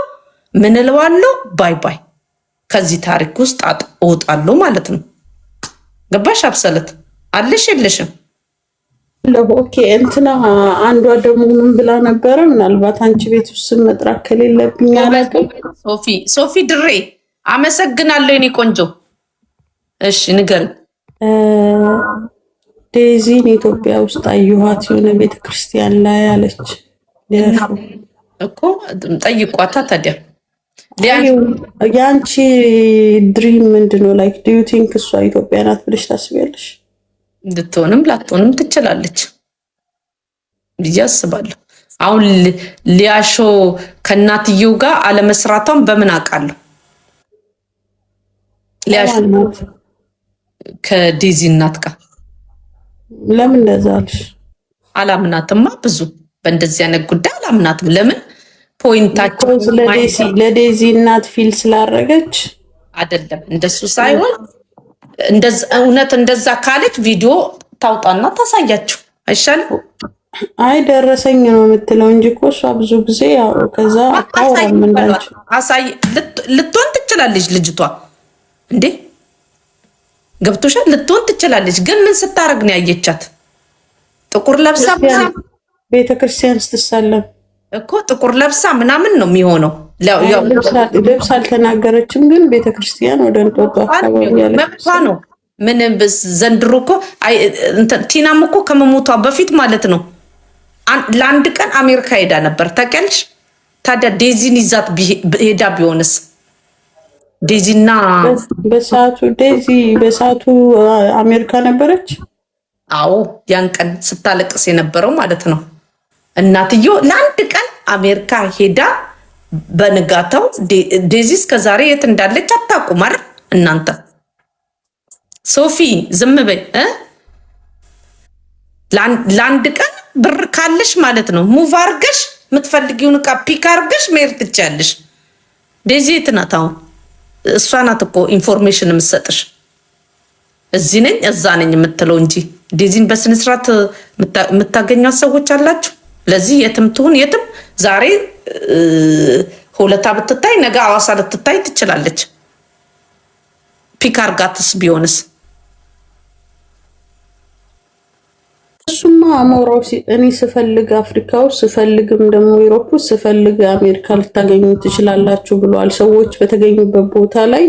ምን እለዋለሁ? ባይ ባይ። ከዚህ ታሪክ ውስጥ እወጣለሁ ማለት ነው። ገባሽ? አብሰለት አለሽ የለሽም? ኦኬ እንትና አንዷ ደግሞ ምን ብላ ነበረ? ምናልባት አንቺ ቤት ውስጥ መጥራት ከሌለብኝ አላውቅም። ሶፊ ድሬ አመሰግናለሁ የኔ ቆንጆ። እሺ ንገር። ዴዚን ኢትዮጵያ ውስጥ አየኋት የሆነ ቤተክርስቲያን ላይ አለች እኮ ጠይቋታ። ታዲያ የአንቺ ድሪም ምንድነው? ላይክ ዱ ዩ ቲንክ እሷ ኢትዮጵያ ናት ብለሽ ታስቢያለሽ? ልትሆንም ላትሆንም ትችላለች ብዬ አስባለሁ። አሁን ሊያሾ ከእናትየው ጋር አለመስራቷን በምን አውቃለሁ? ሊያሾ ከዴዚ እናት ጋር ለምን እንደዛ አልሽ? አላምናትማ። ብዙ በእንደዚህ አይነት ጉዳይ አላምናትም። ለምን ፖይንታቸው ለዴዚ እናት ፊል ስላረገች አይደለም። እንደሱ ሳይሆን እውነት እንደዛ ካለች ቪዲዮ ታውጣና ታሳያችሁ አይሻልም? አይ ደረሰኝ ነው የምትለው እንጂ እኮ እሷ ብዙ ጊዜ ከዛ አታውራም። እንዳንቺ ልትሆን ትችላለች ልጅቷ እንዴ ገብቶሻል? ልትሆን ትችላለች። ግን ምን ስታረግ ነው ያየቻት? ጥቁር ለብሳ ቤተክርስቲያን ስትሳለም እኮ ጥቁር ለብሳ ምናምን ነው የሚሆነው። ልብስ አልተናገረችም፣ ግን ቤተክርስቲያን ወደ እንጦጦ አካባቢ መብቷ ነው። ምን ዘንድሮ እኮ ቲናም እኮ ከመሞቷ በፊት ማለት ነው ለአንድ ቀን አሜሪካ ሄዳ ነበር ታውቂያለሽ? ታዲያ ዴዚን ይዛት ሄዳ ቢሆንስ? ዴዚና በሰዓቱ አሜሪካ ነበረች። አዎ ያን ቀን ስታለቅስ የነበረው ማለት ነው። እናትዮ ለአንድ ቀን አሜሪካ ሄዳ በንጋታው ዴዚ እስከዛሬ የት እንዳለች አታውቁም አይደል እናንተ? ሶፊ ዝም በይ። ለአንድ ቀን ብር ካለሽ ማለት ነው ሙቭ አርገሽ የምትፈልጊውን ዕቃ ፒክ አርገሽ መሄድ ትችያለሽ። ዴዚ የት ናት አሁን? እሷ ናት እኮ ኢንፎርሜሽን የምትሰጥሽ። እዚህ ነኝ እዛ ነኝ የምትለው እንጂ ዴዚን በስነስርዓት የምታገኟት ሰዎች አላችሁ። ለዚህ የትም ትሁን የትም ዛሬ ሆለታ ብትታይ ነገ አዋሳ ልትታይ ትችላለች። ፒካር ጋትስ ቢሆንስ? እሱማ አሞራው እኔ ስፈልግ አፍሪካ ውስጥ ስፈልግም ደግሞ ዩሮፕ ውስጥ ስፈልግ አሜሪካ ልታገኙ ትችላላችሁ ብለዋል። ሰዎች በተገኙበት ቦታ ላይ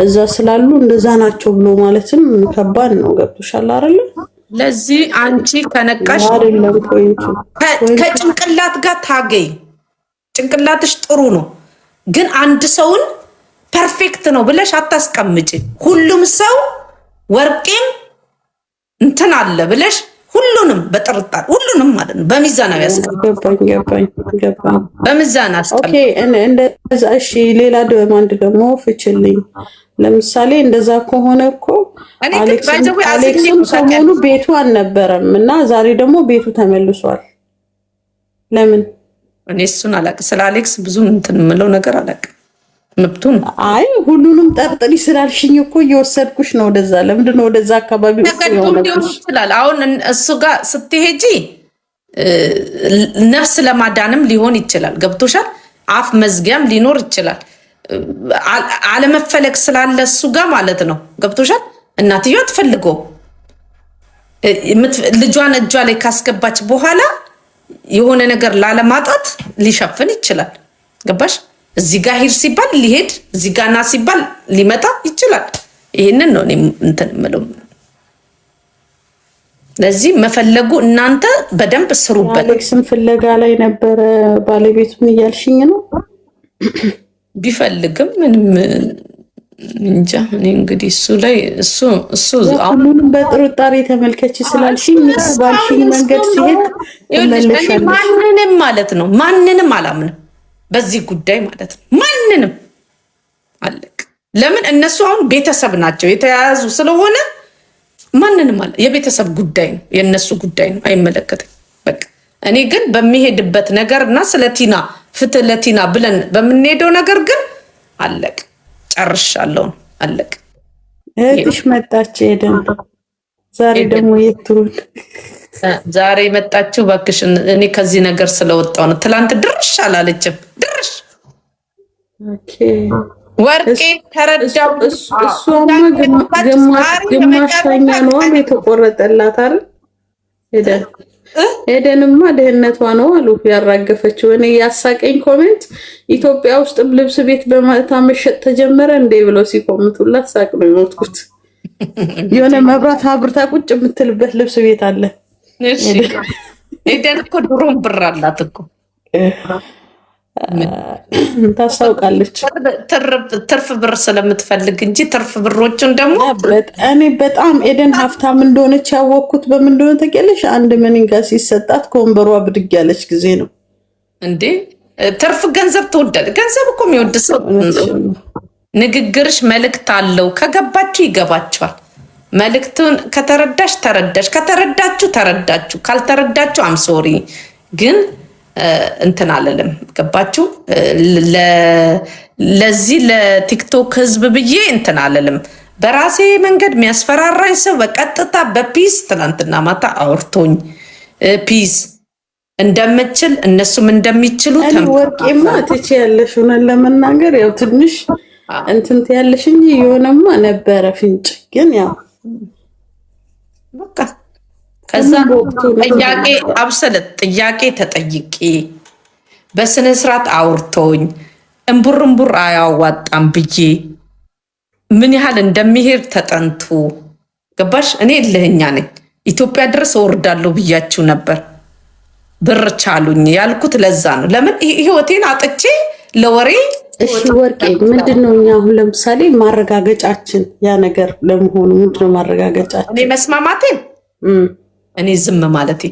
እዛ ስላሉ እንደዛ ናቸው ብሎ ማለትም ከባድ ነው። ገብቶሻል አይደለ? ለዚህ አንቺ ከነቃሽ አይደለም ፖይንቱ ከጭንቅላት ጋር ታገኝ። ጭንቅላትሽ ጥሩ ነው፣ ግን አንድ ሰውን ፐርፌክት ነው ብለሽ አታስቀምጪ። ሁሉም ሰው ወርቄም እንትን አለ ብለሽ ሁሉንም በጥርጣሬ ሁሉንም ማለት ነው በሚዛናዊ ያስቀምጪ። ገባኝ። በሚዛን አስቀምጪ። ኦኬ እንደዛ እሺ። ሌላ አንድ ደግሞ ፍችልኝ። ለምሳሌ እንደዛ ከሆነ እኮ አሌክስም ሰሞኑ ቤቱ አልነበረም እና ዛሬ ደግሞ ቤቱ ተመልሷል። ለምን? እኔ እሱን አላውቅም። ስለ አሌክስ ብዙ እንትን የምለው ነገር አላውቅም። መብቱ ነው። አይ ሁሉንም ጠርጥሪ ስላልሽኝ እኮ እየወሰድኩሽ ነው ወደዛ። ለምንድን ነው ወደዛ አካባቢ ይችላል? አሁን እሱ ጋር ስትሄጂ ነፍስ ለማዳንም ሊሆን ይችላል። ገብቶሻል? አፍ መዝጊያም ሊኖር ይችላል። አለመፈለግ ስላለ እሱ ጋር ማለት ነው። ገብቶሻል? እናትዮ አትፈልገው። ልጇን እጇ ላይ ካስገባች በኋላ የሆነ ነገር ላለማጣት ሊሸፍን ይችላል። ገባሽ? እዚህ ጋር ሂድ ሲባል ሊሄድ፣ እዚህ ጋር ና ሲባል ሊመጣ ይችላል። ይህንን ነው እኔ እንትን የምለው። ለዚህ መፈለጉ እናንተ በደንብ ስሩበት። አሌክስም ፍለጋ ላይ ነበረ ባለቤቱን እያልሽኝ ነው። ቢፈልግም ምንም እንጃ። እኔ እንግዲህ እሱ ላይ እሱ ሁሉንም በጥርጣሬ ተመልከች ስላልሽኝ ባልሽኝ መንገድ ሲሄድ ማንንም ማለት ነው ማንንም አላምንም በዚህ ጉዳይ ማለት ነው። ማንንም አለቅ። ለምን እነሱ አሁን ቤተሰብ ናቸው የተያያዙ ስለሆነ ማንንም አለ። የቤተሰብ ጉዳይ ነው፣ የእነሱ ጉዳይ ነው፣ አይመለከትም። በቃ እኔ ግን በሚሄድበት ነገር እና ስለ ቲና ፍትህ ለቲና ብለን በምንሄደው ነገር ግን አለቅ። ጨርሻለሁ። አለቅ። እህትሽ መጣች ሄደን ዛሬ ደግሞ የትሩን ዛሬ መጣችሁ። እባክሽን እኔ ከዚህ ነገር ስለወጣው ነው። ትላንት ድርሽ አላለችም። ድርሽ ወርቄ ተረዳው። እሷማ ግማሻኛ ነው የተቆረጠላት አይደል? ኤደንማ ድህነቷ ነው አሉ ያራገፈችው። እኔ ያሳቀኝ ኮሜንት ኢትዮጵያ ውስጥ ልብስ ቤት በማታ መሸጥ ተጀመረ እንዴ ብለው ሲኮምቱላት ሳቅ ነው የሞትኩት። የሆነ መብራት አብርታ ቁጭ የምትልበት ልብስ ቤት አለ። ኤደን እኮ ድሮም ብር አላት እኮ ታስታውቃለች። ትርፍ ብር ስለምትፈልግ እንጂ ትርፍ ብሮቹን ደግሞ እኔ በጣም ኤደን ሀብታም እንደሆነች ያወቅኩት በምን እንደሆነ ታውቂያለሽ? አንድ መኒንጋ ሲሰጣት ከወንበሯ ብድግ ያለች ጊዜ ነው። እንዴ ትርፍ ገንዘብ ትወዳል። ገንዘብ እኮ የሚወድ ሰው ንግግርሽ መልእክት አለው። ከገባችሁ ይገባችኋል። መልእክቱን ከተረዳሽ ተረዳሽ፣ ከተረዳችሁ ተረዳችሁ፣ ካልተረዳችሁ አምሶሪ ግን እንትን አለለም። ገባችሁ? ለዚህ ለቲክቶክ ህዝብ ብዬ እንትን አለለም። በራሴ መንገድ የሚያስፈራራኝ ሰው በቀጥታ በፒስ ትናንትና ማታ አውርቶኝ ፒስ እንደምችል እነሱም እንደሚችሉ ወርቄማ ትቼ ያለሽ ሆነን ለመናገር ያው ትንሽ እንትንት ያለሽ እንጂ የሆነማ ነበረ ፍንጭ ግን ያው በቃ ከዛ ጥያቄ አብሰለት ጥያቄ ተጠይቄ በስነ ስርዓት አውርተውኝ እምቡር አያዋጣም ብዬ ምን ያህል እንደሚሄድ ተጠንቶ ገባሽ? እኔ እልህኛ ነኝ። ኢትዮጵያ ድረስ እወርዳለሁ ብያችሁ ነበር። ብር ቻሉኝ ያልኩት ለዛ ነው። ለምን ህይወቴን አጥቼ ለወሬ። እሺ ወርቄ ምንድነው እኛ አሁን ለምሳሌ ማረጋገጫችን ያ ነገር ለመሆኑ ምንድነው ማረጋገጫችን? እኔ መስማማቴን እኔ ዝም ማለቴ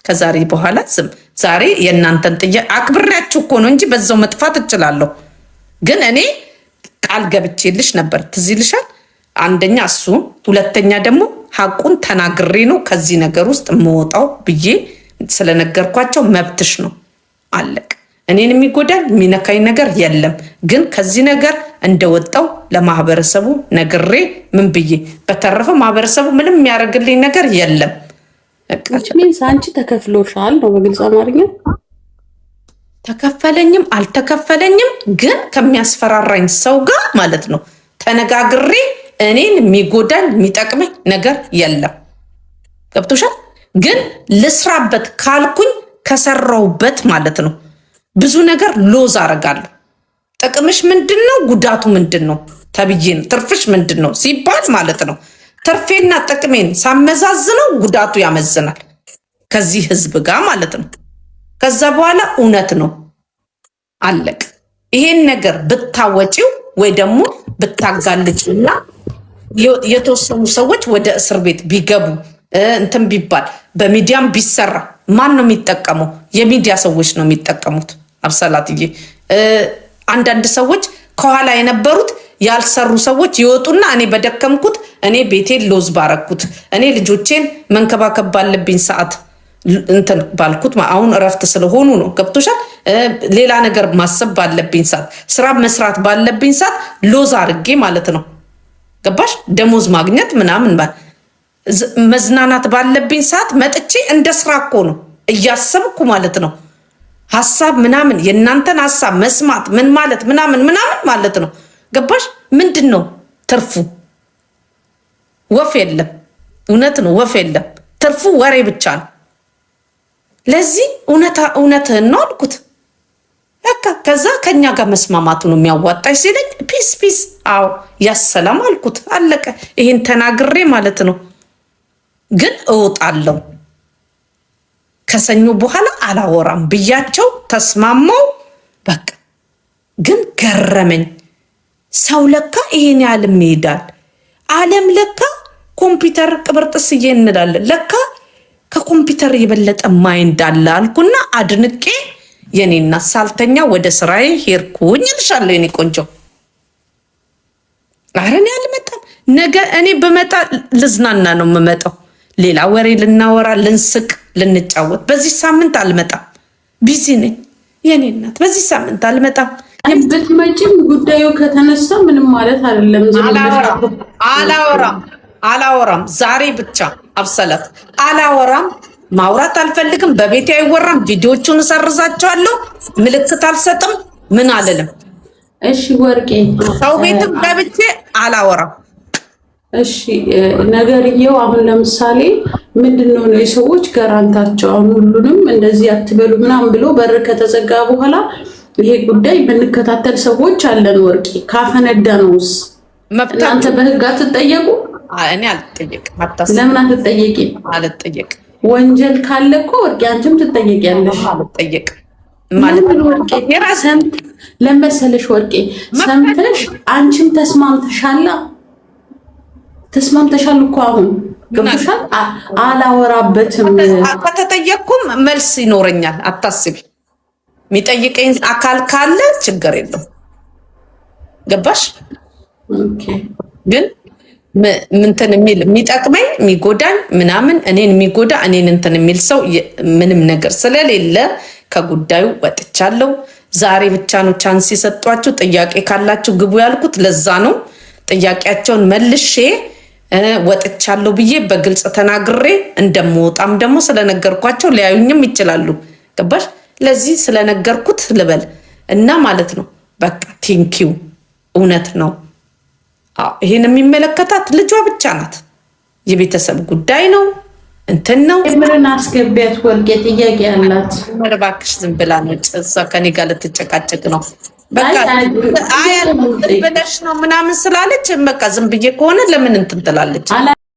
ከዛሬ በኋላ ዝም። ዛሬ የእናንተን ጥያቄ አክብሬያችሁ እኮ ነው እንጂ በዛው መጥፋት እችላለሁ። ግን እኔ ቃል ገብቼልሽ ነበር፣ ትዝ ይልሻል። አንደኛ እሱ፣ ሁለተኛ ደግሞ ሀቁን ተናግሬ ነው ከዚህ ነገር ውስጥ የምወጣው ብዬ ስለነገርኳቸው መብትሽ ነው አለቅ። እኔን የሚጎዳኝ የሚነካኝ ነገር የለም። ግን ከዚህ ነገር እንደወጣው ለማህበረሰቡ ነግሬ ምን ብዬ በተረፈ ማህበረሰቡ ምንም የሚያደርግልኝ ነገር የለም። አንቺ ተከፍሎሻል ነው በግልጽ አማርኛ። ተከፈለኝም አልተከፈለኝም ግን ከሚያስፈራራኝ ሰው ጋር ማለት ነው ተነጋግሬ እኔን የሚጎዳኝ የሚጠቅመኝ ነገር የለም። ገብቶሻል? ግን ልስራበት ካልኩኝ ከሰራውበት ማለት ነው ብዙ ነገር ሎዝ አረጋለሁ። ጥቅምሽ ምንድን ነው? ጉዳቱ ምንድን ነው ተብዬ ነው። ትርፍሽ ምንድን ነው ሲባል ማለት ነው ትርፌና ጥቅሜን ሳመዛዝነው ጉዳቱ ያመዝናል ከዚህ ህዝብ ጋር ማለት ነው። ከዛ በኋላ እውነት ነው አለቅ። ይሄን ነገር ብታወጪው ወይ ደግሞ ብታጋልጭና የተወሰኑ ሰዎች ወደ እስር ቤት ቢገቡ እንትን ቢባል በሚዲያም ቢሰራ ማን ነው የሚጠቀመው? የሚዲያ ሰዎች ነው የሚጠቀሙት። አብሰላትዬ አንዳንድ ሰዎች ከኋላ የነበሩት ያልሰሩ ሰዎች ይወጡና እኔ በደከምኩት፣ እኔ ቤቴን ሎዝ ባረኩት፣ እኔ ልጆቼን መንከባከብ ባለብኝ ሰዓት እንትን ባልኩት፣ አሁን እረፍት ስለሆኑ ነው። ገብቶሻል? ሌላ ነገር ማሰብ ባለብኝ ሰዓት፣ ስራ መስራት ባለብኝ ሰዓት ሎዝ አርጌ ማለት ነው። ገባሽ? ደሞዝ ማግኘት ምናምን መዝናናት ባለብኝ ሰዓት መጥቼ እንደ ስራ እኮ ነው እያሰብኩ ማለት ነው። ሀሳብ ምናምን የእናንተን ሀሳብ መስማት ምን ማለት ምናምን ማለት ነው። ገባሽ? ምንድን ነው ትርፉ? ወፍ የለም። እውነት ነው፣ ወፍ የለም። ትርፉ ወሬ ብቻ ነው። ለዚህ እውነትህን ነው አልኩት። በቃ ከዛ ከኛ ጋር መስማማቱ ነው የሚያዋጣሽ ሲለኝ ፒስ አዎ ያሰላም አልኩት። አለቀ። ይሄን ተናግሬ ማለት ነው። ግን እወጣለሁ ከሰኞ በኋላ አላወራም ብያቸው ተስማማው። በቃ ግን ገረመኝ። ሰው ለካ ይሄን ያህልም ይሄዳል። ዓለም ለካ ኮምፒውተር ቅብርጥስዬ እንላለን። ለካ ከኮምፒውተር የበለጠ ማይንድ አለ አልኩና አድንቄ የኔና ሳልተኛ ወደ ስራዬ ሄድኩኝ እልሻለሁ። የኔ ቆንጆ ኧረ እኔ አልመጣም። ነገ እኔ በመጣ ልዝናና ነው የምመጣው። ሌላ ወሬ ልናወራ፣ ልንስቅ፣ ልንጫወት። በዚህ ሳምንት አልመጣም። ቢዚ ነኝ የኔ እናት። በዚህ ሳምንት አልመጣም። ብትመጪም ጉዳዩ ከተነሳ ምንም ማለት አይደለም። አላወራም። ዛሬ ብቻ አብሰላት አላወራም። ማውራት አልፈልግም። በቤቴ አይወራም። ቪዲዮቹን እሰርዛቸዋለሁ። ምልክት አልሰጥም። ምን አልልም። እሺ ወርቄ፣ ሰው ቤትም ገብቼ አላወራም። እሺ ነገርየው አሁን ለምሳሌ ምንድነው ነው የሰዎች ጋራንታቸው? አሁን ሁሉንም እንደዚህ አትበሉ ምናምን ብሎ በር ከተዘጋ በኋላ ይሄ ጉዳይ የምንከታተል ሰዎች አለን። ወርቄ ካፈነዳ ነውስ እናንተ በህግ አትጠየቁ? እኔ አልጠየቅም። ለምን አትጠየቂም? አልጠየቅም። ወንጀል ካለ እኮ ወርቄ አንቺም ትጠየቂያለሽ። አልጠየቅም ማለት ወርቄ ለመሰለሽ ወርቄ ሰምተሽ አንቺም ተስማምተሻል እኮ አሁን ገብቶሻል። አላወራበትም። ከተጠየቅኩም መልስ ይኖረኛል፣ አታስቢ። የሚጠይቀኝ አካል ካለ ችግር የለው። ገባሽ? ግን ምንትን የሚል የሚጠቅመኝ የሚጎዳኝ ምናምን እኔን የሚጎዳ እኔን እንትን የሚል ሰው ምንም ነገር ስለሌለ ከጉዳዩ ወጥቻለሁ። ዛሬ ብቻ ነው ቻንስ የሰጧችሁ። ጥያቄ ካላችሁ ግቡ ያልኩት ለዛ ነው። ጥያቄያቸውን መልሼ ወጥቻለሁ ብዬ በግልጽ ተናግሬ እንደምወጣም ደግሞ ስለነገርኳቸው ሊያዩኝም ይችላሉ። ገባሽ? ለዚህ ስለነገርኩት ልበል እና ማለት ነው። በቃ ቴንኪው። እውነት ነው። ይሄን የሚመለከታት ልጇ ብቻ ናት። የቤተሰብ ጉዳይ ነው። እንትን ነው። ምርን አስገቢያት ወርቄ። ጥያቄ ያላት እባክሽ ዝም ብላ ነው። እሷ ከኔ ጋር ልትጨቃጨቅ ነው። በቃ ብለሽ ነው ምናምን ስላለች በቃ ዝም ብዬ ከሆነ ለምን እንትን ትላለች?